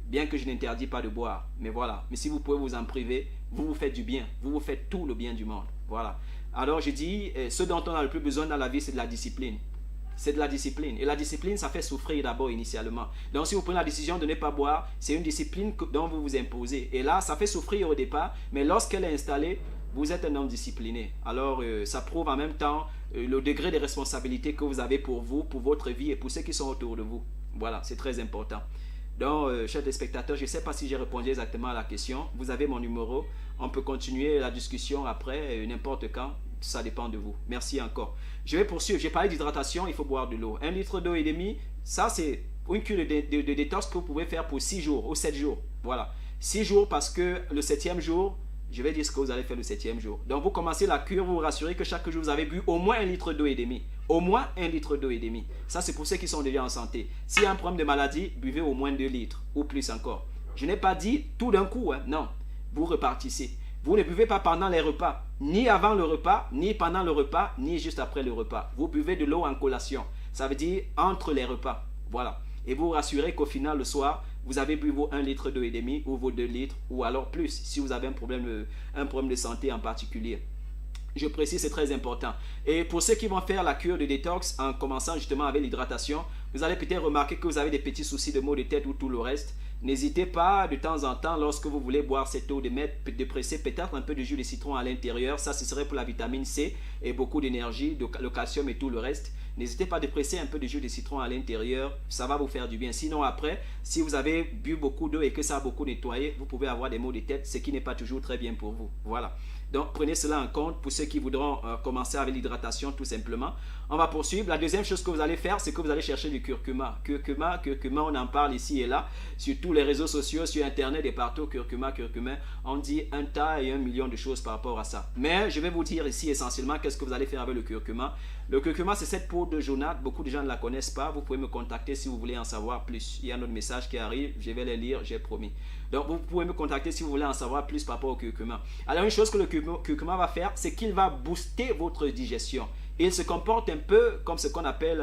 Bien que je n'interdis pas de boire. Mais voilà. Mais si vous pouvez vous en priver, vous vous faites du bien. Vous vous faites tout le bien du monde. Voilà. Alors je dis, ce dont on a le plus besoin dans la vie, c'est de la discipline. C'est de la discipline. Et la discipline, ça fait souffrir d'abord initialement. Donc si vous prenez la décision de ne pas boire, c'est une discipline dont vous vous imposez. Et là, ça fait souffrir au départ, mais lorsqu'elle est installée, vous êtes un homme discipliné. Alors ça prouve en même temps le degré de responsabilité que vous avez pour vous, pour votre vie et pour ceux qui sont autour de vous. Voilà, c'est très important. Donc, chers spectateurs, je ne sais pas si j'ai répondu exactement à la question. Vous avez mon numéro. On peut continuer la discussion après, n'importe quand. Ça dépend de vous. Merci encore. Je vais poursuivre. J'ai parlé d'hydratation. Il faut boire de l'eau. 1 litre d'eau et demi, ça c'est une cure de détox que vous pouvez faire pour 6 jours ou 7 jours. Voilà. 6 jours parce que le 7e jour, je vais dire ce que vous allez faire le 7e jour. Donc, vous commencez la cure, vous vous rassurez que chaque jour, vous avez bu au moins 1 litre d'eau et demi. Au moins 1 litre d'eau et demi. Ça, c'est pour ceux qui sont déjà en santé. S'il y a un problème de maladie, buvez au moins 2 litres ou plus encore. Je n'ai pas dit tout d'un coup, hein. Non. Vous repartissez. Vous ne buvez pas pendant les repas, ni avant le repas, ni pendant le repas, ni juste après le repas. Vous buvez de l'eau en collation. Ça veut dire entre les repas. Voilà. Et vous vous rassurez qu'au final, le soir, vous avez bu vos 1 litre d'eau et demi ou vos 2 litres ou alors plus si vous avez un problème de santé en particulier. Je précise, c'est très important. Et pour ceux qui vont faire la cure de détox en commençant justement avec l'hydratation, vous allez peut-être remarquer que vous avez des petits soucis de maux de tête ou tout le reste. N'hésitez pas de temps en temps, lorsque vous voulez boire cette eau, de presser peut-être un peu de jus de citron à l'intérieur. Ça, ce serait pour la vitamine C et beaucoup d'énergie, le calcium et tout le reste. N'hésitez pas de presser un peu de jus de citron à l'intérieur. Ça va vous faire du bien. Sinon, après, si vous avez bu beaucoup d'eau et que ça a beaucoup nettoyé, vous pouvez avoir des maux de tête, ce qui n'est pas toujours très bien pour vous. Voilà. Donc, prenez cela en compte pour ceux qui voudront commencer avec l'hydratation, tout simplement. On va poursuivre. La deuxième chose que vous allez faire, c'est que vous allez chercher du curcuma. Curcuma, on en parle ici et là, sur tous les réseaux sociaux, sur Internet et partout. Curcuma. On dit un tas et 1 million de choses par rapport à ça. Mais je vais vous dire ici essentiellement qu'est-ce que vous allez faire avec le curcuma. Le curcuma, c'est cette poudre de jaunâtre. Beaucoup de gens ne la connaissent pas. Vous pouvez me contacter si vous voulez en savoir plus. Il y a un autre message qui arrive. Je vais les lire, j'ai promis. Donc, vous pouvez me contacter si vous voulez en savoir plus par rapport au curcuma. Alors, une chose que le curcuma va faire, c'est qu'il va booster votre digestion. Il se comporte un peu comme ce qu'on appelle,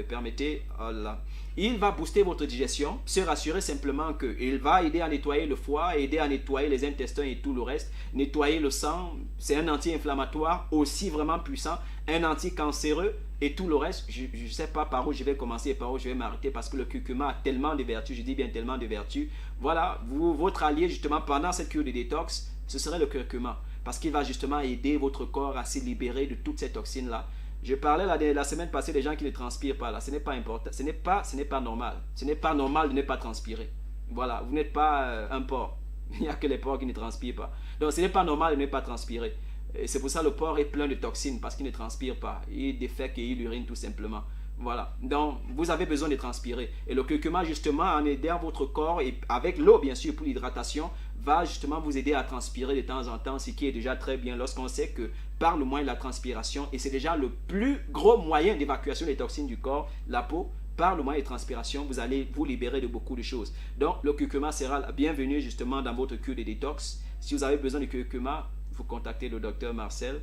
permettez, oh là. Il va booster votre digestion, se rassurer simplement qu'il va aider à nettoyer le foie, aider à nettoyer les intestins et tout le reste, nettoyer le sang. C'est un anti-inflammatoire aussi vraiment puissant, un anti-cancéreux et tout le reste. Je ne sais pas par où je vais commencer et par où je vais m'arrêter parce que le curcuma a tellement de vertus, je dis bien tellement de vertus. Voilà, votre allié justement pendant cette cure de détox, ce serait le curcuma parce qu'il va justement aider votre corps à se libérer de toutes ces toxines-là. Je parlais la semaine passée des gens qui ne transpirent pas là. Ce n'est pas important. Ce n'est pas normal. Ce n'est pas normal de ne pas transpirer. Voilà, vous n'êtes pas un porc. Il n'y a que les porcs qui ne transpirent pas. Donc ce n'est pas normal de ne pas transpirer. Et c'est pour ça que le porc est plein de toxines parce qu'il ne transpire pas. Il défèque et il urine tout simplement. Voilà, donc vous avez besoin de transpirer. Et le curcuma justement en aidant votre corps et avec l'eau bien sûr pour l'hydratation va justement vous aider à transpirer de temps en temps, ce qui est déjà très bien lorsqu'on sait que par le moyen de la transpiration, et c'est déjà le plus gros moyen d'évacuation des toxines du corps, la peau, par le moyen de transpiration, vous allez vous libérer de beaucoup de choses. Donc le curcuma sera la bienvenue justement dans votre cure de détox. Si vous avez besoin de curcuma, vous contactez le docteur Marcel.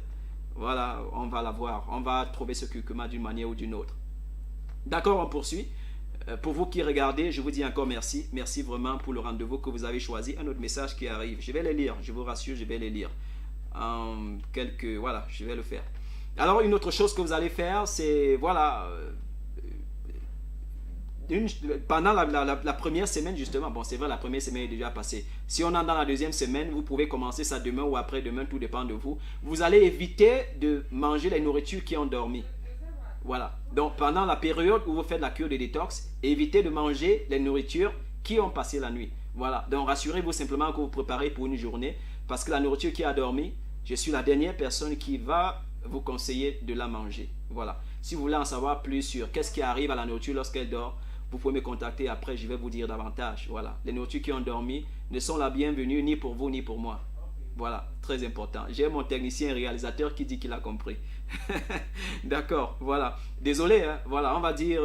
Voilà, on va l'avoir. On va trouver ce curcuma d'une manière ou d'une autre. D'accord, on poursuit. Pour vous qui regardez, je vous dis encore merci. Merci vraiment pour le rendez-vous que vous avez choisi. Un autre message qui arrive. Je vais les lire. Je vous rassure, je vais les lire. Voilà, je vais le faire. Alors, une autre chose que vous allez faire, c'est, voilà, pendant la première semaine, justement, bon, c'est vrai, la première semaine est déjà passée. Si on est dans la deuxième semaine, vous pouvez commencer ça demain ou après-demain, tout dépend de vous. Vous allez éviter de manger les nourritures qui ont dormi. Voilà. Donc, pendant la période où vous faites la cure de détox, évitez de manger les nourritures qui ont passé la nuit. Voilà. Donc, rassurez-vous simplement que vous préparez pour une journée parce que la nourriture qui a dormi, je suis la dernière personne qui va vous conseiller de la manger. Voilà. Si vous voulez en savoir plus sur qu'est-ce qui arrive à la nourriture lorsqu'elle dort, vous pouvez me contacter après, je vais vous dire davantage. Voilà. Les nourritures qui ont dormi ne sont la bienvenue ni pour vous ni pour moi. Voilà, très important. J'ai mon technicien réalisateur qui dit qu'il a compris. D'accord, voilà. Désolé, hein, voilà, on va dire,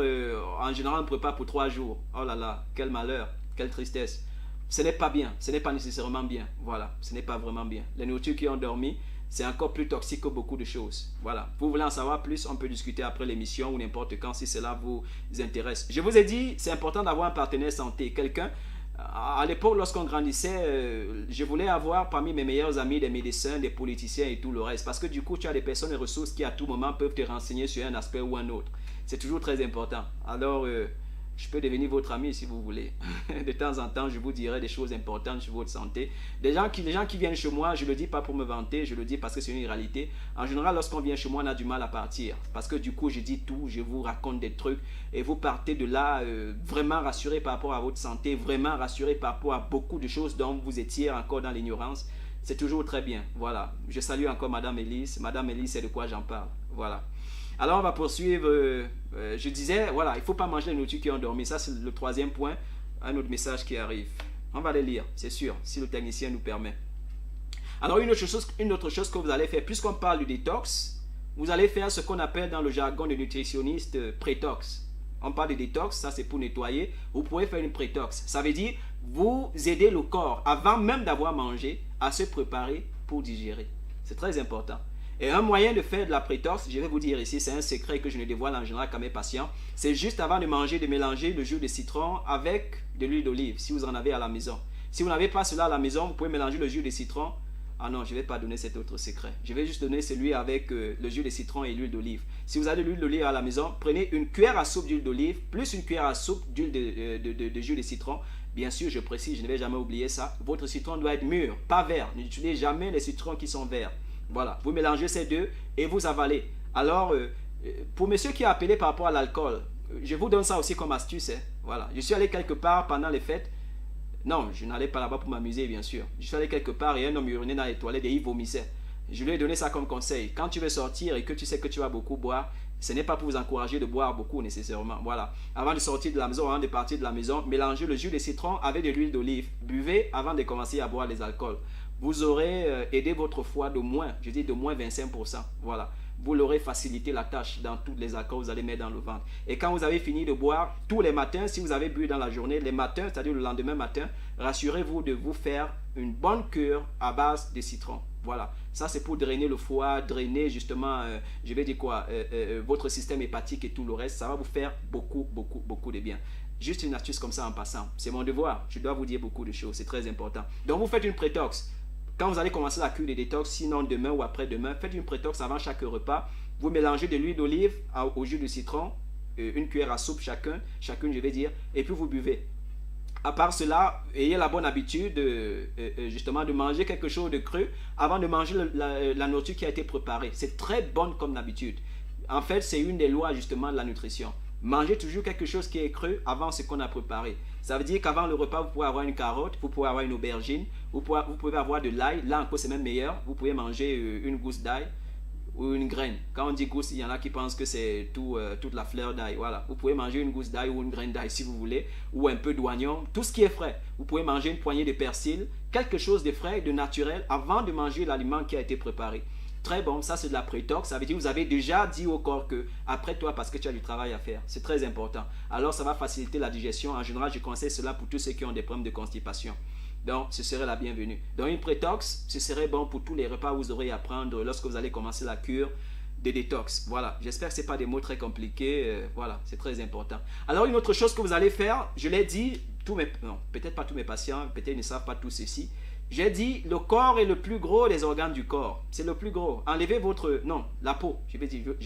en général, on prépare pour 3 jours. Oh là là, quel malheur, quelle tristesse. Ce n'est pas bien, ce n'est pas nécessairement bien. Voilà, ce n'est pas vraiment bien. Les nourritures qui ont dormi, c'est encore plus toxique que beaucoup de choses. Voilà, vous voulez en savoir plus, on peut discuter après l'émission ou n'importe quand si cela vous intéresse. Je vous ai dit, c'est important d'avoir un partenaire santé, quelqu'un À l'époque, lorsqu'on grandissait, je voulais avoir parmi mes meilleurs amis des médecins, des politiciens et tout le reste. Parce que du coup, tu as des personnes et ressources qui à tout moment peuvent te renseigner sur un aspect ou un autre. C'est toujours très important. Alors, je peux devenir votre ami si vous voulez. De temps en temps, je vous dirai des choses importantes sur votre santé. Les gens qui viennent chez moi, je ne le dis pas pour me vanter, je le dis parce que c'est une réalité. En général, lorsqu'on vient chez moi, on a du mal à partir. Parce que du coup, je dis tout, je vous raconte des trucs. Et vous partez de là vraiment rassuré par rapport à votre santé, vraiment rassuré par rapport à beaucoup de choses dont vous étiez encore dans l'ignorance. C'est toujours très bien. Voilà. Je salue encore Madame Elise. Madame Elise, c'est de quoi j'en parle. Voilà. Alors, on va poursuivre. Je disais, voilà, il ne faut pas manger les nourritures qui ont dormi. Ça, c'est le troisième point. Un autre message qui arrive. On va les lire, c'est sûr, si le technicien nous permet. Alors, une autre chose que vous allez faire, puisqu'on parle du détox, vous allez faire ce qu'on appelle dans le jargon de nutritionniste prétox. On parle de détox, ça c'est pour nettoyer. Vous pouvez faire une prétox. Ça veut dire, vous aidez le corps, avant même d'avoir mangé, à se préparer pour digérer. C'est très important. Et un moyen de faire de la prétox, je vais vous dire ici, c'est un secret que je ne dévoile en général qu'à mes patients. C'est juste avant de manger, de mélanger le jus de citron avec de l'huile d'olive, si vous en avez à la maison. Si vous n'avez pas cela à la maison, vous pouvez mélanger le jus de citron. Ah non, je ne vais pas donner cet autre secret. Je vais juste donner celui avec le jus de citron et l'huile d'olive. Si vous avez de l'huile d'olive à la maison, prenez une cuillère à soupe d'huile d'olive, plus une cuillère à soupe d'huile de jus de citron. Bien sûr, je précise, je ne vais jamais oublier ça. Votre citron doit être mûr, pas vert. N'utilisez jamais les citrons qui sont verts. Voilà, vous mélangez ces deux et vous avalez. Alors, pour monsieur qui a appelé par rapport à l'alcool, je vous donne ça aussi comme astuce. Hein. Voilà, je suis allé quelque part pendant les fêtes. Non, je n'allais pas là-bas pour m'amuser, bien sûr. Je suis allé quelque part et un homme urinait dans les toilettes et il vomissait. Je lui ai donné ça comme conseil. Quand tu veux sortir et que tu sais que tu vas beaucoup boire, ce n'est pas pour vous encourager de boire beaucoup nécessairement. Voilà. Avant de sortir de la maison, avant de partir de la maison, mélangez le jus de citron avec de l'huile d'olive. Buvez avant de commencer à boire les alcools. Vous aurez aidé votre foie de moins, je dis de moins 25%. Voilà. Vous l'aurez facilité la tâche dans tous les alcools que vous allez mettre dans le ventre. Et quand vous avez fini de boire, tous les matins, si vous avez bu dans la journée, les matins, c'est-à-dire le lendemain matin, rassurez-vous de vous faire une bonne cure à base de citron. Voilà. Ça, c'est pour drainer le foie, drainer justement, je vais dire quoi, votre système hépatique et tout le reste. Ça va vous faire beaucoup, beaucoup, beaucoup de bien. Juste une astuce comme ça en passant. C'est mon devoir. Je dois vous dire beaucoup de choses. C'est très important. Donc, vous faites une prétox. Quand vous allez commencer la cure de détox, sinon demain ou après-demain, faites une prétox avant chaque repas. Vous mélangez de l'huile d'olive au jus de citron, une cuillère à soupe chacune je vais dire, et puis vous buvez. À part cela, ayez la bonne habitude justement de manger quelque chose de cru avant de manger la nourriture qui a été préparée. C'est très bonne comme habitude. En fait, c'est une des lois justement de la nutrition. Mangez toujours quelque chose qui est cru avant ce qu'on a préparé. Ça veut dire qu'avant le repas, vous pouvez avoir une carotte, vous pouvez avoir une aubergine, vous pouvez avoir de l'ail. Là encore, c'est même meilleur. Vous pouvez manger une gousse d'ail ou une graine. Quand on dit gousse, il y en a qui pensent que c'est toute la fleur d'ail. Voilà. Vous pouvez manger une gousse d'ail ou une graine d'ail si vous voulez, ou un peu d'oignon, tout ce qui est frais. Vous pouvez manger une poignée de persil, quelque chose de frais, de naturel, avant de manger l'aliment qui a été préparé. Très bon, ça c'est de la prétox, ça veut dire que vous avez déjà dit au corps que après toi parce que tu as du travail à faire, c'est très important. Alors ça va faciliter la digestion, en général je conseille cela pour tous ceux qui ont des problèmes de constipation. Donc ce serait la bienvenue. Donc une prétox, ce serait bon pour tous les repas que vous aurez à prendre lorsque vous allez commencer la cure de détox. Voilà, j'espère que ce n'est pas des mots très compliqués, voilà, c'est très important. Alors une autre chose que vous allez faire, je l'ai dit, peut-être pas tous mes patients, peut-être ils ne savent pas tout ceci. J'ai dit, le corps est le plus gros des organes du corps. C'est le plus gros. Enlevez votre... Non, la peau. Je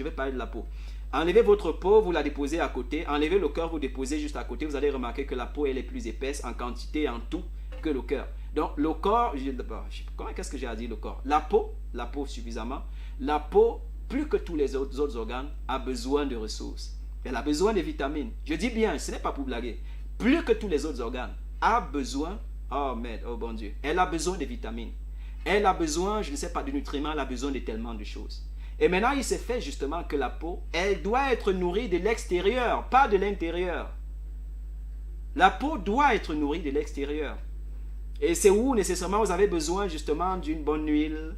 vais parler de la peau. Enlevez votre peau, vous la déposez à côté. Enlevez le cœur, vous déposez juste à côté. Vous allez remarquer que la peau, elle est plus épaisse en quantité, en tout, que le cœur. Donc, le corps... Qu'est-ce que j'ai à dire, le corps? La peau suffisamment. La peau, plus que tous les autres organes, a besoin de ressources. Elle a besoin de vitamines. Je dis bien, ce n'est pas pour blaguer. Plus que tous les autres organes, a besoin... Oh merde, oh bon Dieu. Elle a besoin de vitamines. Elle a besoin, je ne sais pas, de nutriments. Elle a besoin de tellement de choses. Et maintenant, il s'est fait justement que la peau, elle doit être nourrie de l'extérieur, pas de l'intérieur. La peau doit être nourrie de l'extérieur. Et c'est où nécessairement vous avez besoin justement d'une bonne huile.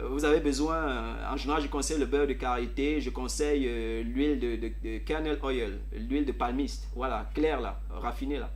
Vous avez besoin, en général, je conseille le beurre de karité, je conseille l'huile de kernel oil, l'huile de palmiste. Voilà, claire là, raffinée là.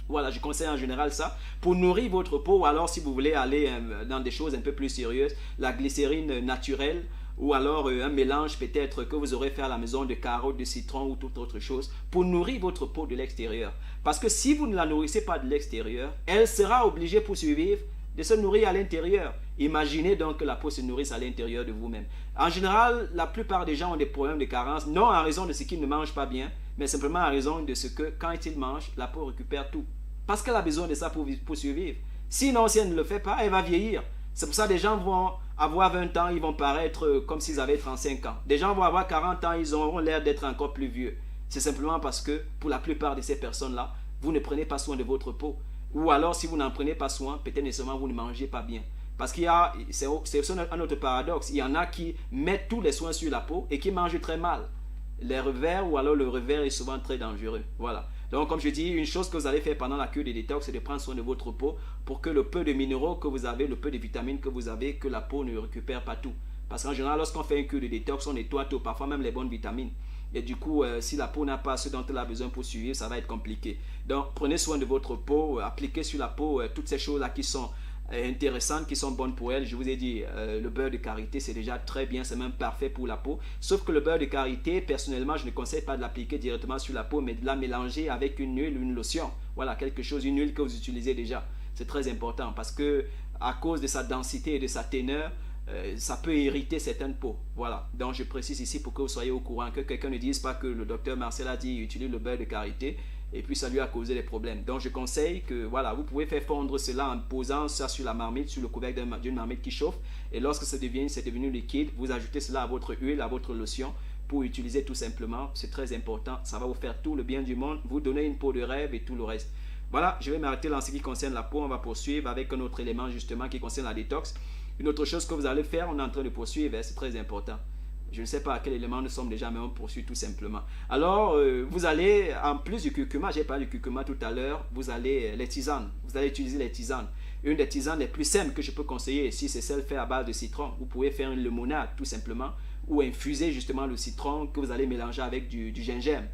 Voilà, je conseille en général ça pour nourrir votre peau. Ou alors si vous voulez aller dans des choses un peu plus sérieuses, la glycérine naturelle ou alors un mélange peut-être que vous aurez fait à la maison de carottes, de citron ou toute autre chose pour nourrir votre peau de l'extérieur. Parce que si vous ne la nourrissez pas de l'extérieur, elle sera obligée pour survivre de se nourrir à l'intérieur. Imaginez donc que la peau se nourrisse à l'intérieur de vous-même. En général, la plupart des gens ont des problèmes de carence, non en raison de ce qu'ils ne mangent pas bien, mais simplement en raison de ce que quand ils mangent, la peau récupère tout. Parce qu'elle a besoin de ça pour survivre. Sinon, si elle ne le fait pas, elle va vieillir. C'est pour ça que des gens vont avoir 20 ans, ils vont paraître comme s'ils avaient 35 ans. Des gens vont avoir 40 ans, ils auront l'air d'être encore plus vieux. C'est simplement parce que pour la plupart de ces personnes-là, vous ne prenez pas soin de votre peau. Ou alors, si vous n'en prenez pas soin, peut-être nécessairement vous ne mangez pas bien. Parce qu'il y a, c'est un autre paradoxe, il y en a qui mettent tous les soins sur la peau et qui mangent très mal. Les revers ou alors le revers est souvent très dangereux. Voilà. Donc, comme je dis, une chose que vous allez faire pendant la cure de détox, c'est de prendre soin de votre peau pour que le peu de minéraux que vous avez, le peu de vitamines que vous avez, que la peau ne récupère pas tout. Parce qu'en général, lorsqu'on fait une cure de détox, on nettoie tout, parfois même les bonnes vitamines. Et du coup, si la peau n'a pas ce dont elle a besoin pour survivre, ça va être compliqué. Donc, prenez soin de votre peau, appliquez sur la peau toutes ces choses-là qui sont intéressantes, qui sont bonnes pour elle. Je vous ai dit, le beurre de karité, c'est déjà très bien, c'est même parfait pour la peau. Sauf que le beurre de karité, personnellement, je ne conseille pas de l'appliquer directement sur la peau, mais de la mélanger avec une huile ou une lotion. Voilà, quelque chose, une huile que vous utilisez déjà. C'est très important parce que à cause de sa densité et de sa teneur, ça peut irriter certaines peaux. Voilà. Donc je précise ici pour que vous soyez au courant, que quelqu'un ne dise pas que le docteur Marcel a dit utilise le beurre de karité et puis ça lui a causé des problèmes. Donc je conseille que voilà, vous pouvez faire fondre cela en posant ça sur la marmite, sur le couvercle d'une marmite qui chauffe, et lorsque c'est devenu liquide, vous ajoutez cela à votre huile, à votre lotion pour utiliser tout simplement. C'est très important, ça va vous faire tout le bien du monde, vous donner une peau de rêve et tout le reste. Voilà, je vais m'arrêter là en ce qui concerne la peau. On va poursuivre avec un autre élément justement qui concerne la détox. Une autre chose que vous allez faire, on est en train de poursuivre, c'est très important. Je ne sais pas à quel élément nous sommes déjà, mais on poursuit tout simplement. Alors, vous allez, en plus du curcuma, j'ai parlé du curcuma tout à l'heure, vous allez les tisanes. Vous allez utiliser les tisanes. Une des tisanes les plus simples que je peux conseiller ici, c'est celle faite à base de citron. Vous pouvez faire une limonade tout simplement, ou infuser justement le citron que vous allez mélanger avec du gingembre.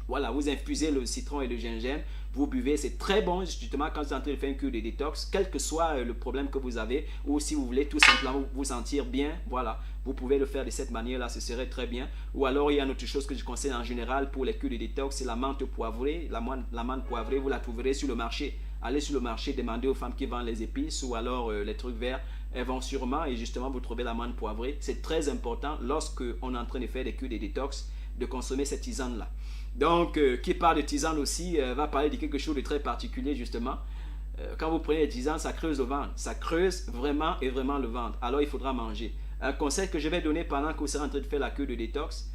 Voilà, vous infusez le citron et le gingembre, vous buvez, c'est très bon justement quand vous êtes en train de faire une cure de détox, quel que soit le problème que vous avez, ou si vous voulez tout simplement vous sentir bien, voilà, vous pouvez le faire de cette manière-là, ce serait très bien. Ou alors il y a une autre chose que je conseille en général pour les cures de détox, c'est la menthe poivrée. La menthe poivrée, vous la trouverez sur le marché. Allez sur le marché, demandez aux femmes qui vendent les épices ou alors les trucs verts, elles vont sûrement et justement vous trouvez la menthe poivrée. C'est très important lorsque on est en train de faire des cures de détox de consommer cette tisane-là. Donc, qui parle de tisane aussi, va parler de quelque chose de très particulier justement. Quand vous prenez les tisanes, ça creuse le ventre. Ça creuse vraiment et vraiment le ventre. Alors, il faudra manger. Un conseil que je vais donner pendant que vous serez en train de faire la cure de détox,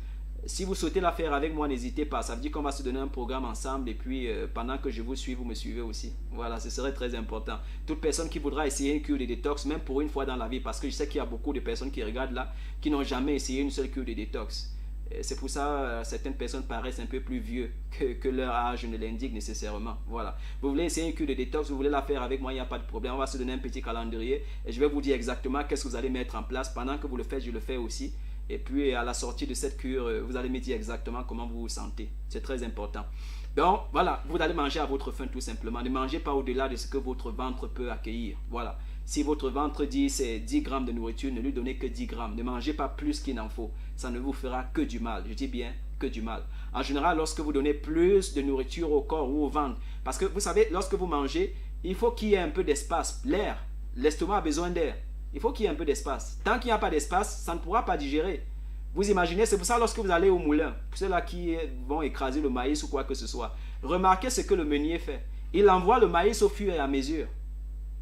si vous souhaitez la faire avec moi, n'hésitez pas. Ça veut dire qu'on va se donner un programme ensemble et puis pendant que je vous suis, vous me suivez aussi. Voilà, ce serait très important. Toute personne qui voudra essayer une cure de détox, même pour une fois dans la vie, parce que je sais qu'il y a beaucoup de personnes qui regardent là, qui n'ont jamais essayé une seule cure de détox. C'est pour ça que certaines personnes paraissent un peu plus vieux que leur âge ne l'indique nécessairement. Voilà. Vous voulez essayer une cure de détox, vous voulez la faire avec moi, il n'y a pas de problème. On va se donner un petit calendrier et je vais vous dire exactement qu'est-ce que vous allez mettre en place. Pendant que vous le faites, je le fais aussi. Et puis à la sortie de cette cure, vous allez me dire exactement comment vous vous sentez. C'est très important. Donc voilà, vous allez manger à votre faim tout simplement. Ne mangez pas au-delà de ce que votre ventre peut accueillir. Voilà. Si votre ventre dit c'est 10 grammes de nourriture, ne lui donnez que 10 grammes. Ne mangez pas plus qu'il n'en faut. Ça ne vous fera que du mal. Je dis bien que du mal. En général, lorsque vous donnez plus de nourriture au corps ou au ventre, parce que vous savez, lorsque vous mangez, il faut qu'il y ait un peu d'espace. L'air, l'estomac a besoin d'air. Il faut qu'il y ait un peu d'espace. Tant qu'il n'y a pas d'espace, ça ne pourra pas digérer. Vous imaginez, c'est pour ça lorsque vous allez au moulin, pour ceux-là qui vont écraser le maïs ou quoi que ce soit, remarquez ce que le meunier fait. Il envoie le maïs au fur et à mesure.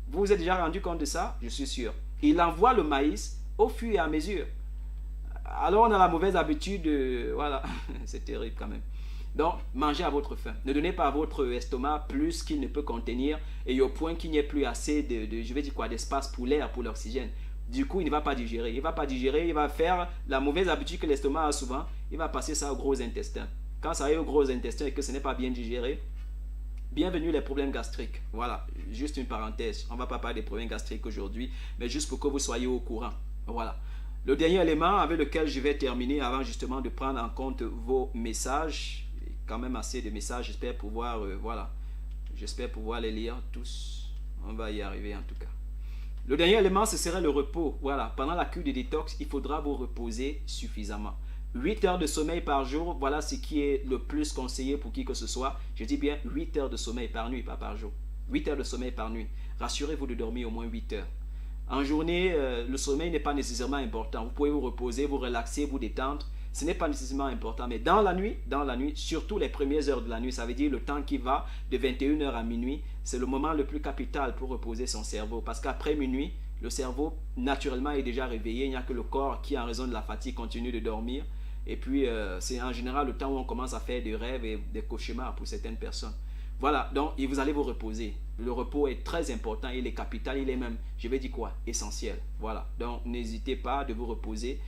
Vous vous êtes déjà rendu compte de ça? Je suis sûr. Il envoie le maïs au fur et à mesure. Alors on a la mauvaise habitude de... Voilà, c'est terrible quand même. Donc, mangez à votre faim. Ne donnez pas à votre estomac plus qu'il ne peut contenir et au point qu'il n'y ait plus assez je vais dire quoi, d'espace pour l'air, pour l'oxygène. Du coup, il ne va pas digérer. Il ne va pas digérer, il va faire la mauvaise habitude que l'estomac a souvent. Il va passer ça au gros intestin. Quand ça arrive au gros intestin et que ce n'est pas bien digéré, bienvenue les problèmes gastriques. Voilà, juste une parenthèse. On ne va pas parler des problèmes gastriques aujourd'hui, mais juste pour que vous soyez au courant. Voilà. Le dernier élément avec lequel je vais terminer avant justement de prendre en compte vos messages, quand même assez de messages, j'espère pouvoir, voilà, j'espère pouvoir les lire tous. On va y arriver en tout cas. Le dernier élément, ce serait le repos. Voilà, pendant la cure de détox, il faudra vous reposer suffisamment. 8 heures de sommeil par jour, voilà ce qui est le plus conseillé pour qui que ce soit. Je dis bien 8 heures de sommeil par nuit, pas par jour. 8 heures de sommeil par nuit. Rassurez-vous de dormir au moins 8 heures. En journée, le sommeil n'est pas nécessairement important. Vous pouvez vous reposer, vous relaxer, vous détendre. Ce n'est pas nécessairement important. Mais dans la nuit, surtout les premières heures de la nuit, ça veut dire le temps qui va de 21 heures à minuit, c'est le moment le plus capital pour reposer son cerveau. Parce qu'après minuit, le cerveau, naturellement, est déjà réveillé. Il n'y a que le corps qui, en raison de la fatigue, continue de dormir. Et puis, c'est en général le temps où on commence à faire des rêves et des cauchemars pour certaines personnes. Voilà, donc vous allez vous reposer. Le repos est très important, il est capital, il est même, je vais dire quoi, essentiel. Voilà, donc n'hésitez pas de vous reposer.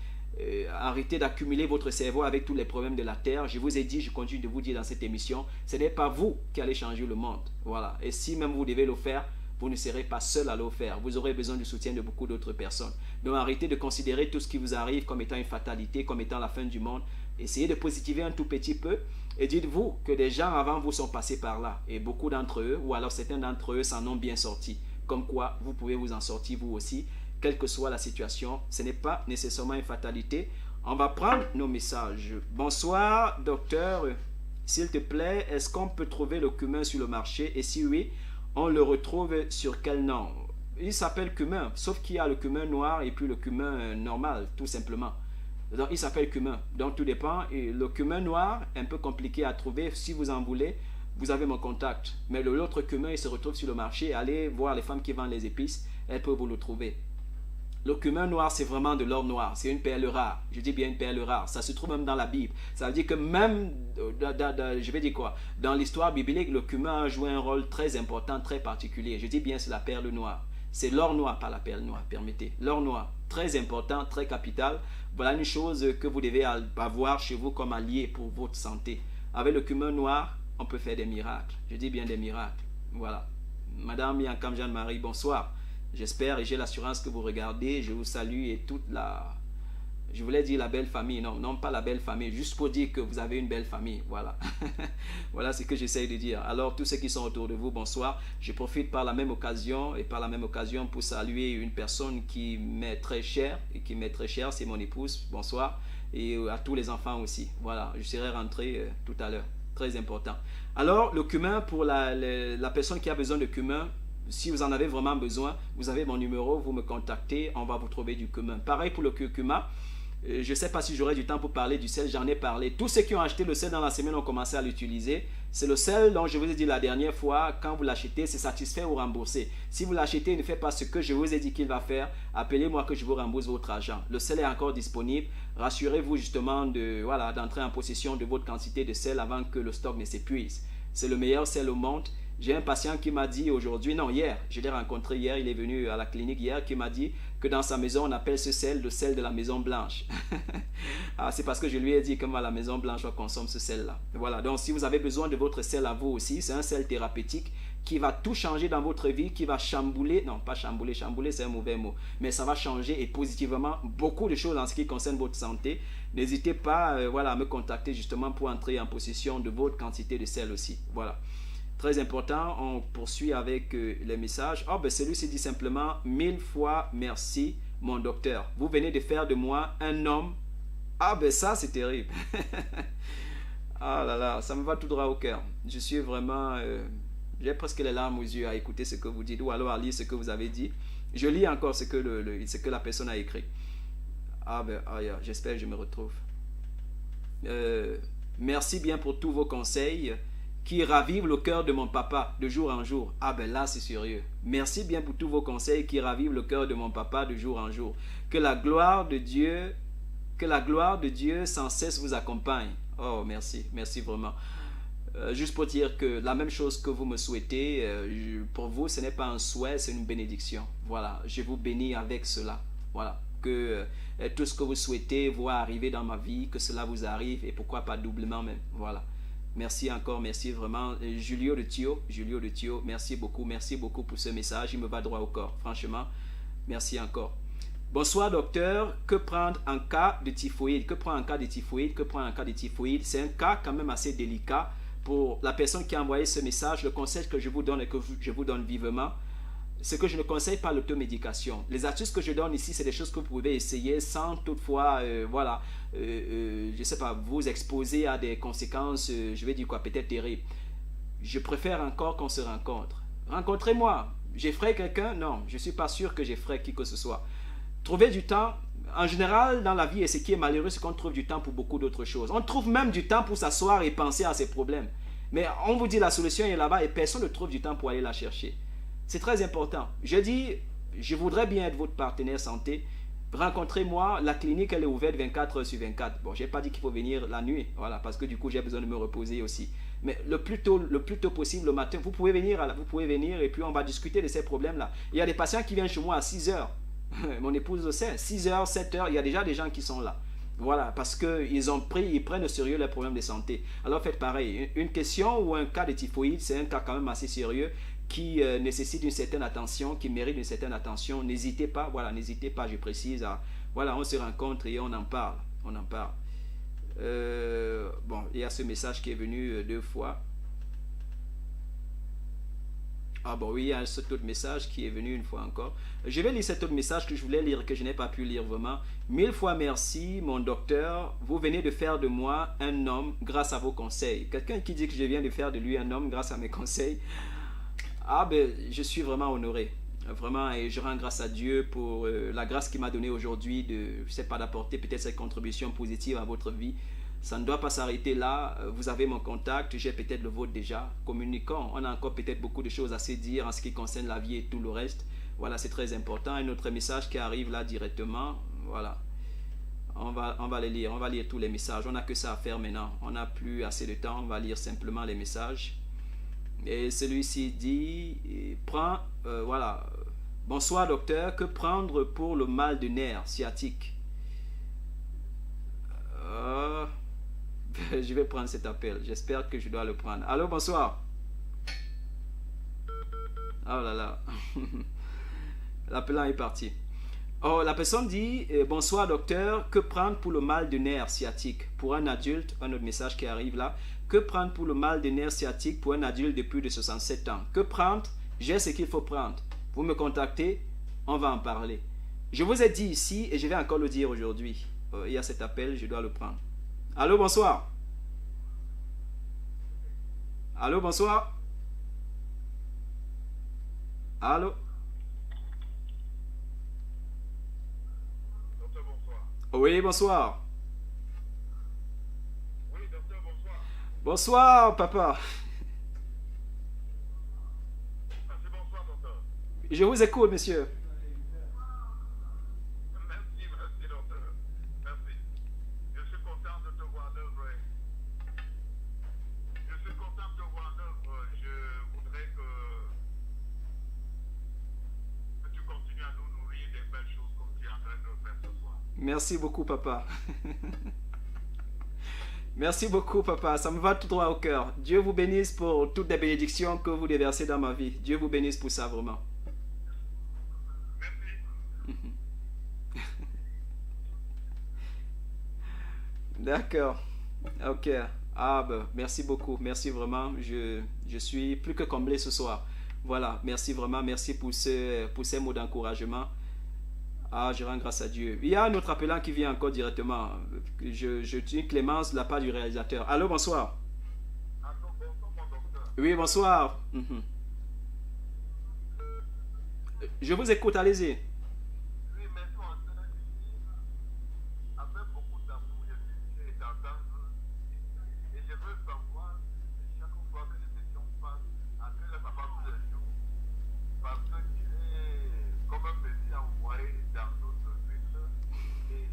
Arrêtez d'accumuler votre cerveau avec tous les problèmes de la terre. Je vous ai dit, je continue de vous dire dans cette émission, ce n'est pas vous qui allez changer le monde. Voilà, et si même vous devez le faire, vous ne serez pas seul à le faire. Vous aurez besoin du soutien de beaucoup d'autres personnes. Donc arrêtez de considérer tout ce qui vous arrive comme étant une fatalité, comme étant la fin du monde. Essayez de positiver un tout petit peu et dites-vous que des gens avant vous sont passés par là. Et beaucoup d'entre eux, ou alors certains d'entre eux, s'en ont bien sorti. Comme quoi, vous pouvez vous en sortir vous aussi, quelle que soit la situation. Ce n'est pas nécessairement une fatalité. On va prendre nos messages. Bonsoir, docteur. S'il te plaît, est-ce qu'on peut trouver le cumin sur le marché? Et si oui, on le retrouve sur quel nom? Il s'appelle cumin, sauf qu'il y a le cumin noir et puis le cumin normal, tout simplement. Donc, il s'appelle cumin. Donc, tout dépend. Et le cumin noir, un peu compliqué à trouver. Si vous en voulez, vous avez mon contact. Mais l'autre cumin, il se retrouve sur le marché. Allez voir les femmes qui vendent les épices. Elles peuvent vous le trouver. Le cumin noir, c'est vraiment de l'or noir. C'est une perle rare. Je dis bien une perle rare. Ça se trouve même dans la Bible. Ça veut dire que même, je vais dire quoi, dans l'histoire biblique, le cumin a joué un rôle très important, très particulier. Je dis bien c'est la perle noire. C'est l'or noir, pas la perle noire, permettez. L'or noir, très important, très capital. Voilà une chose que vous devez avoir chez vous comme allié pour votre santé. Avec le cumin noir, on peut faire des miracles. Je dis bien des miracles. Voilà. Madame Yankam Jeanne-Marie, bonsoir. J'espère et j'ai l'assurance que vous regardez. Je vous salue et toute la... Je voulais dire la belle famille. Non, non, pas la belle famille. Juste pour dire que vous avez une belle famille. Voilà. Voilà ce que j'essaye de dire. Alors, tous ceux qui sont autour de vous, bonsoir. Je profite par la même occasion pour saluer une personne qui m'est très chère. Et qui m'est très chère, c'est mon épouse. Bonsoir. Et à tous les enfants aussi. Voilà. Je serai rentré tout à l'heure. Très important. Alors, le cumin, pour la personne qui a besoin de cumin, si vous en avez vraiment besoin, vous avez mon numéro, vous me contactez, on va vous trouver du cumin. Pareil pour le curcuma. Je ne sais pas si j'aurai du temps pour parler du sel, j'en ai parlé. Tous ceux qui ont acheté le sel dans la semaine ont commencé à l'utiliser. C'est le sel dont je vous ai dit la dernière fois, quand vous l'achetez, c'est satisfait ou remboursé. Si vous l'achetez, il ne fait pas ce que je vous ai dit qu'il va faire, appelez-moi que je vous rembourse votre argent. Le sel est encore disponible. Rassurez-vous justement d'entrer en possession de votre quantité de sel avant que le stock ne s'épuise. C'est le meilleur sel au monde. J'ai un patient qui m'a dit aujourd'hui, non hier, je l'ai rencontré hier, il est venu à la clinique hier, qui m'a dit que dans sa maison, on appelle ce sel le sel de la Maison Blanche. C'est parce que je lui ai dit que à la Maison Blanche, on consomme ce sel-là. Voilà, donc si vous avez besoin de votre sel à vous aussi, c'est un sel thérapeutique qui va tout changer dans votre vie, qui va chambouler, non pas chambouler, chambouler c'est un mauvais mot, mais ça va changer et positivement beaucoup de choses en ce qui concerne votre santé. N'hésitez pas à me contacter justement pour entrer en possession de votre quantité de sel aussi. Voilà. Très important, on poursuit avec les messages. Celui-ci dit simplement 1000 fois merci, mon docteur. Vous venez de faire de moi un homme. Ça, c'est terrible. Ah là là, ça me va tout droit au cœur. Je suis vraiment... j'ai presque les larmes aux yeux à écouter ce que vous dites ou alors à lire ce que vous avez dit. Je lis encore ce que la personne a écrit. J'espère que je me retrouve. Merci bien pour tous vos conseils qui ravivent le cœur de mon papa de jour en jour. Là, c'est sérieux. Merci bien pour tous vos conseils qui ravivent le cœur de mon papa de jour en jour. Que la gloire de Dieu sans cesse vous accompagne. Oh, merci. Merci vraiment. Juste pour dire que la même chose que vous me souhaitez, pour vous, ce n'est pas un souhait, c'est une bénédiction. Voilà, je vous bénis avec cela. Voilà, que tout ce que vous souhaitez voit arriver dans ma vie, que cela vous arrive et pourquoi pas doublement même. Voilà. Merci encore, merci vraiment. Julio de Thio, merci beaucoup pour ce message. Il me va droit au corps, franchement. Merci encore. Bonsoir docteur, que prendre en cas de typhoïde? C'est un cas quand même assez délicat. Pour la personne qui a envoyé ce message, le conseil que je vous donne et que je vous donne vivement, ce que je ne conseille pas l'automédication. Les astuces que je donne ici, c'est des choses que vous pouvez essayer sans toutefois, voilà, je ne sais pas, vous exposer à des conséquences, je vais dire quoi, peut-être terribles. Je préfère encore qu'on se rencontre. Rencontrez-moi. J'effraie quelqu'un? Non, je ne suis pas sûr que j'effraie qui que ce soit. Trouver du temps, en général, dans la vie, et ce qui est malheureux, c'est qu'on trouve du temps pour beaucoup d'autres choses. On trouve même du temps pour s'asseoir et penser à ses problèmes. Mais on vous dit la solution est là-bas et personne ne trouve du temps pour aller la chercher. C'est très important. Je dis, je voudrais bien être votre partenaire santé. Rencontrez-moi, la clinique elle est ouverte 24 heures sur 24. Bon, je n'ai pas dit qu'il faut venir la nuit, voilà, parce que du coup j'ai besoin de me reposer aussi. Mais le plus tôt possible, le matin, vous pouvez venir et puis on va discuter de ces problèmes-là. Il y a des patients qui viennent chez moi à 6 heures. Mon épouse le sait, 6 heures, 7 heures, il y a déjà des gens qui sont là. Voilà, parce ils prennent au sérieux les problèmes de santé. Alors faites pareil. Une question ou un cas de typhoïde, c'est un cas quand même assez sérieux qui nécessite une certaine attention, qui mérite une certaine attention. N'hésitez pas, voilà, n'hésitez pas, je précise. Voilà, on se rencontre et on en parle. On en parle. Bon, il y a ce message qui est venu 2 fois. Ah bon, oui, il y a cet autre message qui est venu une fois encore. Je vais lire cet autre message que je voulais lire, que je n'ai pas pu lire vraiment. 1000 fois merci, mon docteur. Vous venez de faire de moi un homme grâce à vos conseils. Quelqu'un qui dit que je viens de faire de lui un homme grâce à mes conseils. Ah ben, je suis vraiment honoré. Vraiment, et je rends grâce à Dieu pour la grâce qu'il m'a donnée aujourd'hui de, je sais pas, d'apporter peut-être cette contribution positive à votre vie. Ça ne doit pas s'arrêter là. Vous avez mon contact, j'ai peut-être le vôtre déjà. Communiquons. On a encore peut-être beaucoup de choses à se dire en ce qui concerne la vie et tout le reste. Voilà, c'est très important. Un autre message qui arrive là directement. Voilà. On va les lire. On va lire tous les messages. On n'a que ça à faire maintenant. On n'a plus assez de temps. On va lire simplement les messages. Et celui-ci dit, voilà. Bonsoir docteur, que prendre pour le mal de nerfs sciatique? Je vais prendre cet appel. J'espère que je dois le prendre. Allô, bonsoir. Oh là là. L'appelant est parti. Oh, la personne dit, bonsoir docteur, que prendre pour le mal de nerfs sciatique? Pour un adulte, un autre message qui arrive là. Que prendre pour le mal de nerfs sciatique pour un adulte de plus de 67 ans? Que prendre? J'ai ce qu'il faut prendre. Vous me contactez, on va en parler. Je vous ai dit ici, et je vais encore le dire aujourd'hui. Il y a cet appel, je dois le prendre. Allô, bonsoir. Allô, bonsoir. Allô. Docteur, bonsoir. Oui, bonsoir. Oui, docteur, bonsoir. Bonsoir, papa. Merci, bonsoir, docteur. Je vous écoute, monsieur. Merci, docteur. Merci. Je suis content de te voir en œuvre. Je suis content de te voir en œuvre. Je voudrais que tu continues à nous nourrir des belles choses comme tu es en train de le faire ce soir. Merci beaucoup, papa. Merci beaucoup, papa. Ça me va tout droit au cœur. Dieu vous bénisse pour toutes les bénédictions que vous déversez dans ma vie. Dieu vous bénisse pour ça, vraiment. Merci. D'accord. Ok. Ah ben, merci beaucoup. Merci vraiment. Je suis plus que comblé ce soir. Voilà. Merci vraiment. Merci pour ces mots d'encouragement. Ah, je rends grâce à Dieu. Il y a un autre appelant qui vient encore directement. Je dis Clémence de la part du réalisateur. Allô, bonsoir. Allô, bonsoir, mon docteur. Oui, bonsoir. Je vous écoute, allez-y. Oui, mais toi, avec beaucoup d'amour, je suis fier d'entendre. Et je veux savoir, chaque fois que l'émission passe, à quel est papa tous les jours, parce que tu es comme un messie envoyé dans notre ville. Et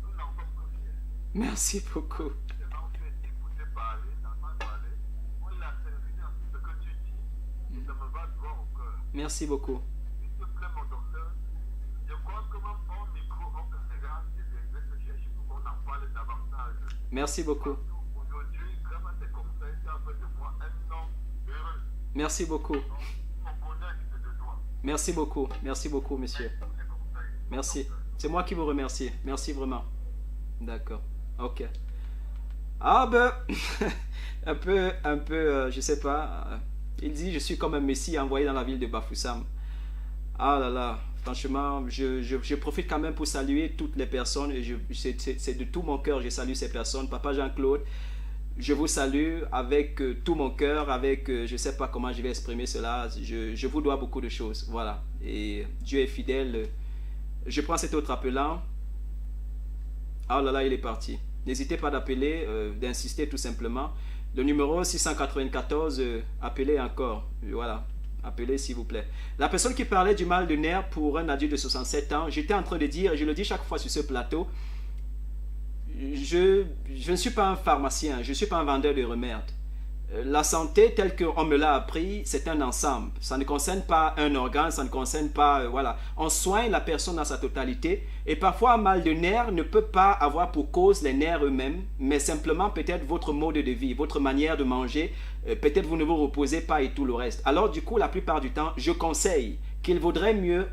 nous n'en sommes que fiers. Merci beaucoup. Tellement tu es écouté parler, t'entends parler. On l'a servi dans ce que tu dis. Et ça me va droit au cœur. Merci beaucoup. S'il te plaît, mon docteur, je crois que même hors micro, hors caméra, je viendrai te chercher pour qu'on en parle davantage. Merci beaucoup. Aujourd'hui, grâce à tes conseils, tu as fait de moi un homme heureux. Merci beaucoup. Mon bonheur est de toi. Merci beaucoup. Merci beaucoup, monsieur. Tous tes conseils. Merci. C'est moi qui vous remercie. Merci vraiment. D'accord. Ok. Ah ben, je sais pas. Il dit, je suis comme un messie envoyé dans la ville de Bafoussam. Ah là là, franchement, je profite quand même pour saluer toutes les personnes. Et c'est de tout mon cœur, je salue ces personnes. Papa Jean-Claude, je vous salue avec tout mon cœur, avec, je ne sais pas comment je vais exprimer cela. Je vous dois beaucoup de choses. Voilà. Et Dieu est fidèle. Je prends cet autre appelant. Ah là là, il est parti. N'hésitez pas d'appeler, d'insister tout simplement. Le numéro 694, appelez encore. Voilà. Appelez s'il vous plaît. La personne qui parlait du mal de nerfs pour un adulte de 67 ans, j'étais en train de dire, et je le dis chaque fois sur ce plateau, je ne suis pas un pharmacien, je ne suis pas un vendeur de remèdes. La santé, telle qu'on me l'a appris, c'est un ensemble. Ça ne concerne pas un organe, ça ne concerne pas... voilà. On soigne la personne dans sa totalité. Et parfois, un mal de nerfs ne peut pas avoir pour cause les nerfs eux-mêmes, mais simplement peut-être votre mode de vie, votre manière de manger. Peut-être vous ne vous reposez pas et tout le reste. Alors du coup, la plupart du temps, je conseille qu'il vaudrait mieux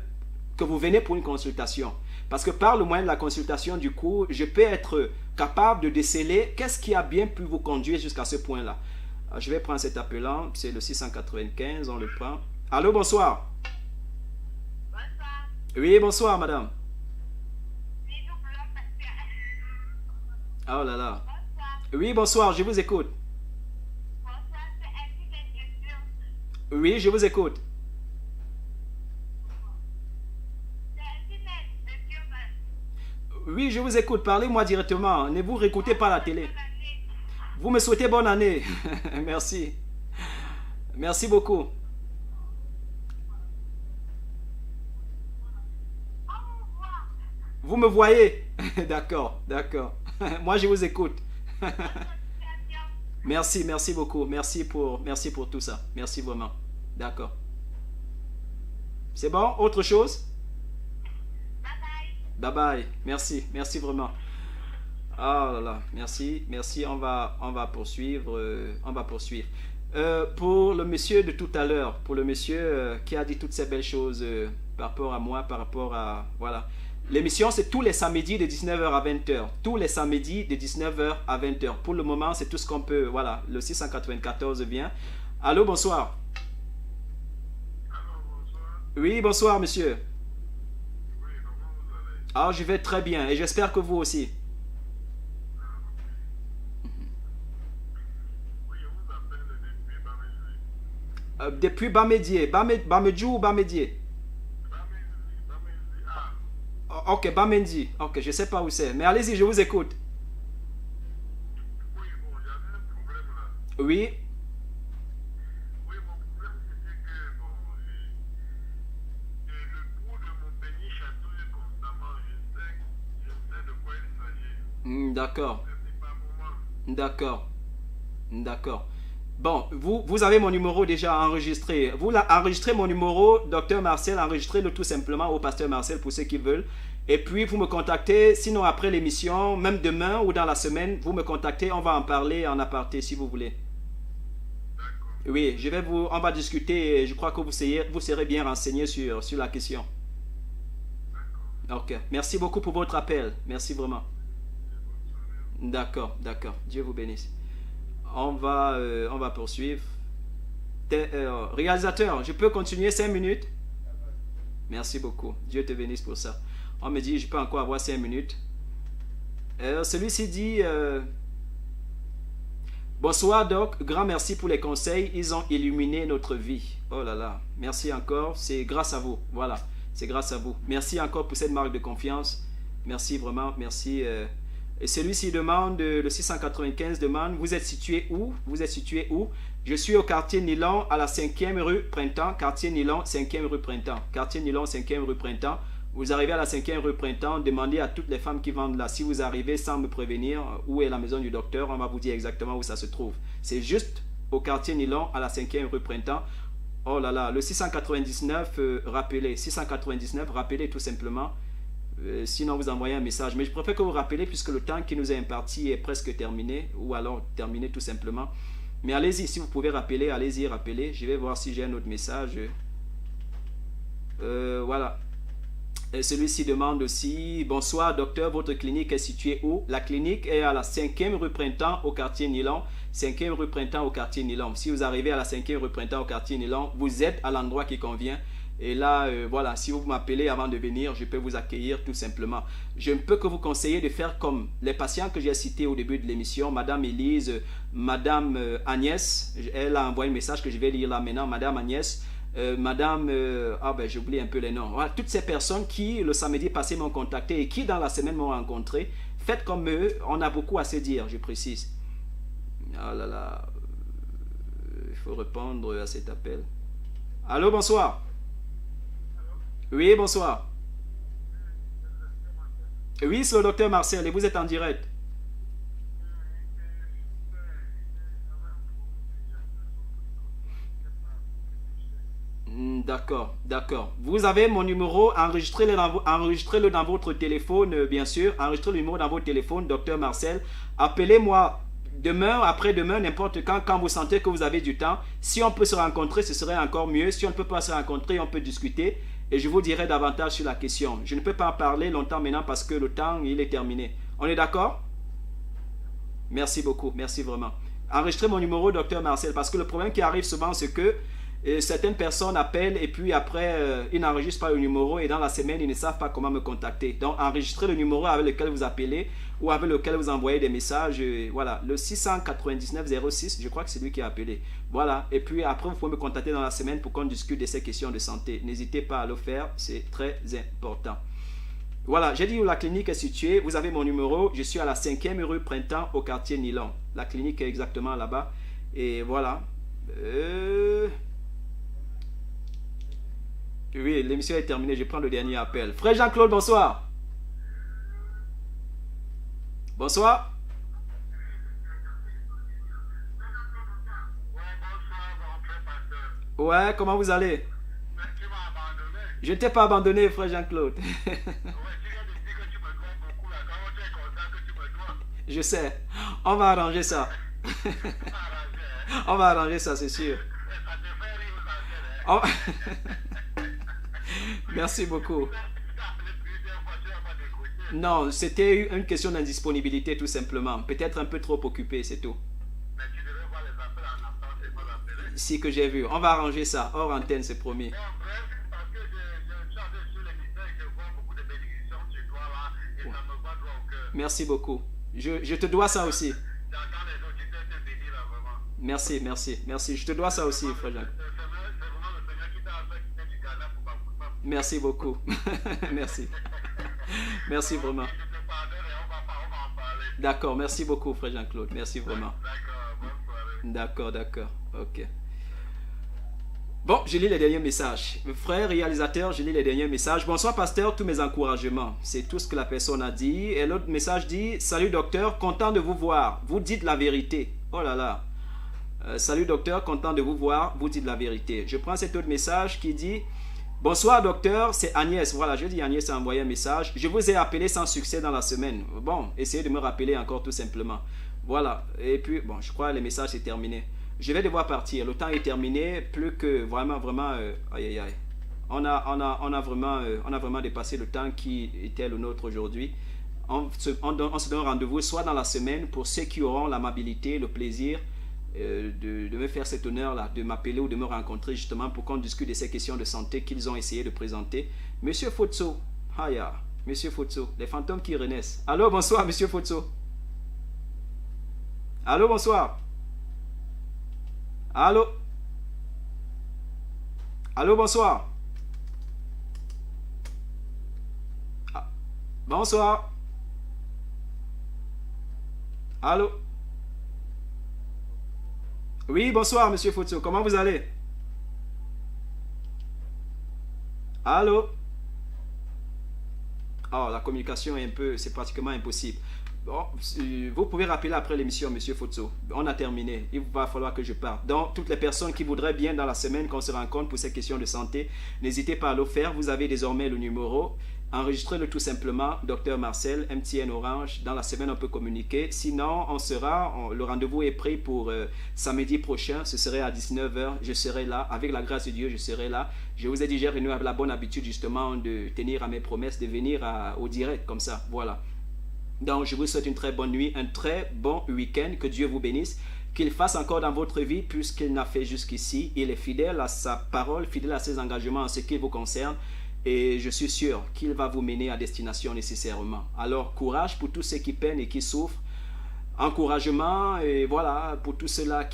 que vous venez pour une consultation. Parce que par le moyen de la consultation, du coup, je peux être capable de déceler qu'est-ce qui a bien pu vous conduire jusqu'à ce point-là. Je vais prendre cet appelant, c'est le 695, on le prend. Allô, bonsoir. Bonsoir. Oui, bonsoir, madame. Oui, Oh là là. bonsoir. Oui, bonsoir, je vous écoute. Bonsoir, c'est ainsi des questions. Oui, je vous écoute. C'est ainsi des questions. Oui, je vous écoute, parlez-moi directement. Ne vous réécoutez pas la télé. Vous me souhaitez bonne année. Merci. Merci beaucoup. Vous me voyez? D'accord, d'accord. Moi, je vous écoute. Merci, merci beaucoup. Merci pour tout ça. Merci vraiment. D'accord. C'est bon? Autre chose? Bye bye. Bye bye. Merci, merci vraiment. Ah là là, merci, merci. On va poursuivre, on va poursuivre. Pour le monsieur de tout à l'heure, pour le monsieur qui a dit toutes ces belles choses par rapport à moi, par rapport à... Voilà. L'émission, c'est tous les samedis de 19h à 20h. Tous les samedis de 19h à 20h. Pour le moment, c'est tout ce qu'on peut... Voilà, le 694 vient. Allô, bonsoir. Allô, bonsoir. Oui, bonsoir, monsieur. Oui, comment vous allez? Ah, je vais très bien et j'espère que vous aussi. Oui, je vous appelle depuis Bamejui. Depuis Bamédié. Bamedjou ou Bamédié? Bamejui. Ah, Ok, Bamendi. Ok, je ne sais pas où c'est. Mais allez-y, je vous écoute. oui, bon, j'avais un problème là. Oui. Oui, mon problème c'était que, bon, le pouls de mon pénis chatouille constamment. Je sais de quoi il s'agit. D'accord. C'est pas moment. D'accord. D'accord. Bon, vous avez mon numéro déjà enregistré. Vous enregistrez mon numéro, docteur Marcel, enregistrez-le tout simplement au pasteur Marcel pour ceux qui veulent. Et puis, vous me contactez, sinon après l'émission, même demain ou dans la semaine, vous me contactez, on va en parler en aparté si vous voulez. D'accord. Oui, on va discuter et je crois que vous serez bien renseigné sur la question. D'accord. Ok, merci beaucoup pour votre appel. Merci vraiment. Bonne soirée. D'accord, d'accord. Dieu vous bénisse. On va poursuivre. Réalisateur, je peux continuer 5 minutes? Merci beaucoup. Dieu te bénisse pour ça. On me dit, je peux encore avoir 5 minutes. Celui-ci dit, bonsoir Doc, grand merci pour les conseils. Ils ont illuminé notre vie. Oh là là, merci encore. C'est grâce à vous. Voilà, c'est grâce à vous. Merci encore pour cette marque de confiance. Merci vraiment, merci. Et celui-ci demande, le 695 demande, vous êtes situé où? Vous êtes situé où? Je suis au quartier Nilon, à la 5e rue Printemps. Quartier Nilon, 5e rue Printemps. Quartier Nilon, 5e rue Printemps. Vous arrivez à la 5e rue Printemps, demandez à toutes les femmes qui vendent là, si vous arrivez sans me prévenir, où est la maison du docteur, on va vous dire exactement où ça se trouve. C'est juste au quartier Nilon, à la 5e rue Printemps. Oh là là, le 699, rappelez. 699, rappelez tout simplement. Sinon, vous envoyez un message. Mais je préfère que vous rappelez puisque le temps qui nous est imparti est presque terminé, ou alors terminé tout simplement. Mais allez-y, si vous pouvez rappeler, allez-y, rappelez. Je vais voir si j'ai un autre message. Voilà. Celui-ci demande aussi, bonsoir docteur, votre clinique est située où? La clinique est à la 5e rue Printemps au quartier Nilon. 5e rue Printemps au quartier Nilon. Si vous arrivez à la 5e rue Printemps au quartier Nilon, vous êtes à l'endroit qui convient. Et là, voilà, si vous m'appelez avant de venir, je peux vous accueillir tout simplement. Je ne peux que vous conseiller de faire comme les patients que j'ai cités au début de l'émission, Madame Élise, Madame Agnès, elle a envoyé un message que je vais lire là maintenant, Madame Agnès, Madame, j'ai oublié un peu les noms. Voilà, toutes ces personnes qui, le samedi passé, m'ont contacté et qui, dans la semaine, m'ont rencontré. Faites comme eux, on a beaucoup à se dire, je précise. Ah là là, il faut répondre à cet appel. Allô, bonsoir. Oui, bonsoir. Oui, c'est le docteur Marcel et vous êtes en direct. D'accord, d'accord. Vous avez mon numéro, enregistrez-le dans votre téléphone, bien sûr. Enregistrez le numéro dans votre téléphone, docteur Marcel. Appelez-moi demain, après-demain, n'importe quand vous sentez que vous avez du temps. Si on peut se rencontrer, ce serait encore mieux. Si on ne peut pas se rencontrer, on peut discuter. Et je vous dirai davantage sur la question. Je ne peux pas en parler longtemps maintenant parce que le temps, il est terminé. On est d'accord? Merci beaucoup, merci vraiment. Enregistrez mon numéro, docteur Marcel, parce que le problème qui arrive souvent, c'est que certaines personnes appellent et puis après, ils n'enregistrent pas le numéro et dans la semaine, ils ne savent pas comment me contacter. Donc, enregistrez le numéro avec lequel vous appelez ou avec lequel vous envoyez des messages. Voilà, le 699 06, je crois que c'est lui qui a appelé. Voilà, et puis après, vous pouvez me contacter dans la semaine pour qu'on discute de ces questions de santé. N'hésitez pas à le faire, c'est très important. Voilà, j'ai dit où la clinique est située. Vous avez mon numéro. Je suis à la 5e rue Printemps au quartier Nilon. La clinique est exactement là-bas. Et voilà. Oui, l'émission est terminée. Je prends le dernier appel. Frère Jean-Claude, bonsoir. Bonsoir. Ouais, comment vous allez? Je ne t'ai pas abandonné, frère Jean-Claude. Je sais. On va arranger ça. On va arranger ça, c'est sûr. On- Merci beaucoup. Non, c'était une question d'indisponibilité tout simplement. Peut-être un peu trop occupé, c'est tout. Si que j'ai vu. On va arranger ça. Hors antenne, c'est promis. Merci beaucoup. Je te dois ça aussi. Merci, merci, merci. Je te dois ça aussi, frère Jacques. Merci beaucoup. Merci. Merci vraiment. D'accord, merci beaucoup, frère Jean-Claude. Merci vraiment. D'accord, d'accord. Ok. Bon, je lis les derniers messages. Frère réalisateur, je lis les derniers messages. Bonsoir pasteur, tous mes encouragements. C'est tout ce que la personne a dit. Et l'autre message dit, salut docteur, content de vous voir. Vous dites la vérité. Oh là là. Salut docteur, content de vous voir. Vous dites la vérité. Je prends cet autre message qui dit, bonsoir docteur, c'est Agnès. Voilà, je dis Agnès a envoyé un message. Je vous ai appelé sans succès dans la semaine. Bon, essayez de me rappeler encore tout simplement. Voilà. Et puis, bon, je crois que les messages c'est terminé. Je vais devoir partir. Le temps est terminé. Plus que vraiment, vraiment, aïe, aïe, aïe. On a vraiment dépassé le temps qui était le nôtre aujourd'hui. On se donne rendez-vous soit dans la semaine pour ceux qui auront l'amabilité, le plaisir de me faire cet honneur-là, de m'appeler ou de me rencontrer justement pour qu'on discute de ces questions de santé qu'ils ont essayé de présenter. Monsieur Fotso, Haya, Monsieur Fotso, les fantômes qui renaissent. Allô, bonsoir, Monsieur Fotso. Allô, bonsoir. Allô? Allô, bonsoir. Ah, bonsoir. Allô? Oui, bonsoir, Monsieur Fotso. Comment vous allez? Allô? Oh, la communication est c'est pratiquement impossible. Bon, vous pouvez rappeler après l'émission, Monsieur Fotso. On a terminé. Il va falloir que je parte. Donc, toutes les personnes qui voudraient bien dans la semaine qu'on se rencontre pour ces questions de santé, n'hésitez pas à le faire. Vous avez désormais le numéro. Enregistrez-le tout simplement, Dr Marcel, MTN Orange. Dans la semaine, on peut communiquer. Sinon, le rendez-vous est pris pour samedi prochain. Ce serait à 19h. Je serai là. Avec la grâce de Dieu, je serai là. Je vous ai dit, j'ai renoué la bonne habitude justement de tenir à mes promesses, de venir au direct comme ça. Voilà. Donc, je vous souhaite une très bonne nuit, un très bon week-end. Que Dieu vous bénisse. qu'il fasse encore dans votre vie puisqu'il n'a fait jusqu'ici. Il est fidèle à sa parole, fidèle à ses engagements en ce qui vous concerne. Et je suis sûr qu'il va vous mener à destination nécessairement. Alors, courage pour tous ceux qui peinent et qui souffrent. Encouragement, et voilà, pour tous ceux-là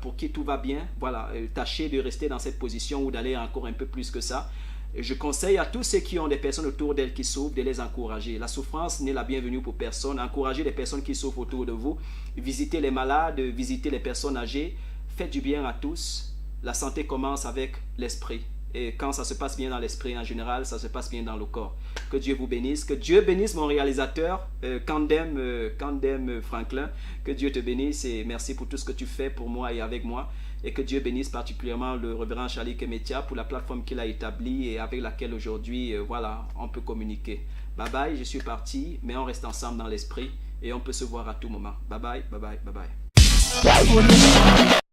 pour qui tout va bien. Voilà, tâchez de rester dans cette position ou d'aller encore un peu plus que ça. Et je conseille à tous ceux qui ont des personnes autour d'elles qui souffrent de les encourager. La souffrance n'est la bienvenue pour personne. Encouragez les personnes qui souffrent autour de vous. Visitez les malades, visitez les personnes âgées. Faites du bien à tous. La santé commence avec l'esprit. Et quand ça se passe bien dans l'esprit en général, ça se passe bien dans le corps. Que Dieu vous bénisse. Que Dieu bénisse mon réalisateur, Kandem Franklin. Que Dieu te bénisse et merci pour tout ce que tu fais pour moi et avec moi. Et que Dieu bénisse particulièrement le révérend Charlie Kemetia pour la plateforme qu'il a établie et avec laquelle aujourd'hui, voilà, on peut communiquer. Bye bye, je suis parti, mais on reste ensemble dans l'esprit et on peut se voir à tout moment. Bye bye, bye bye, bye bye.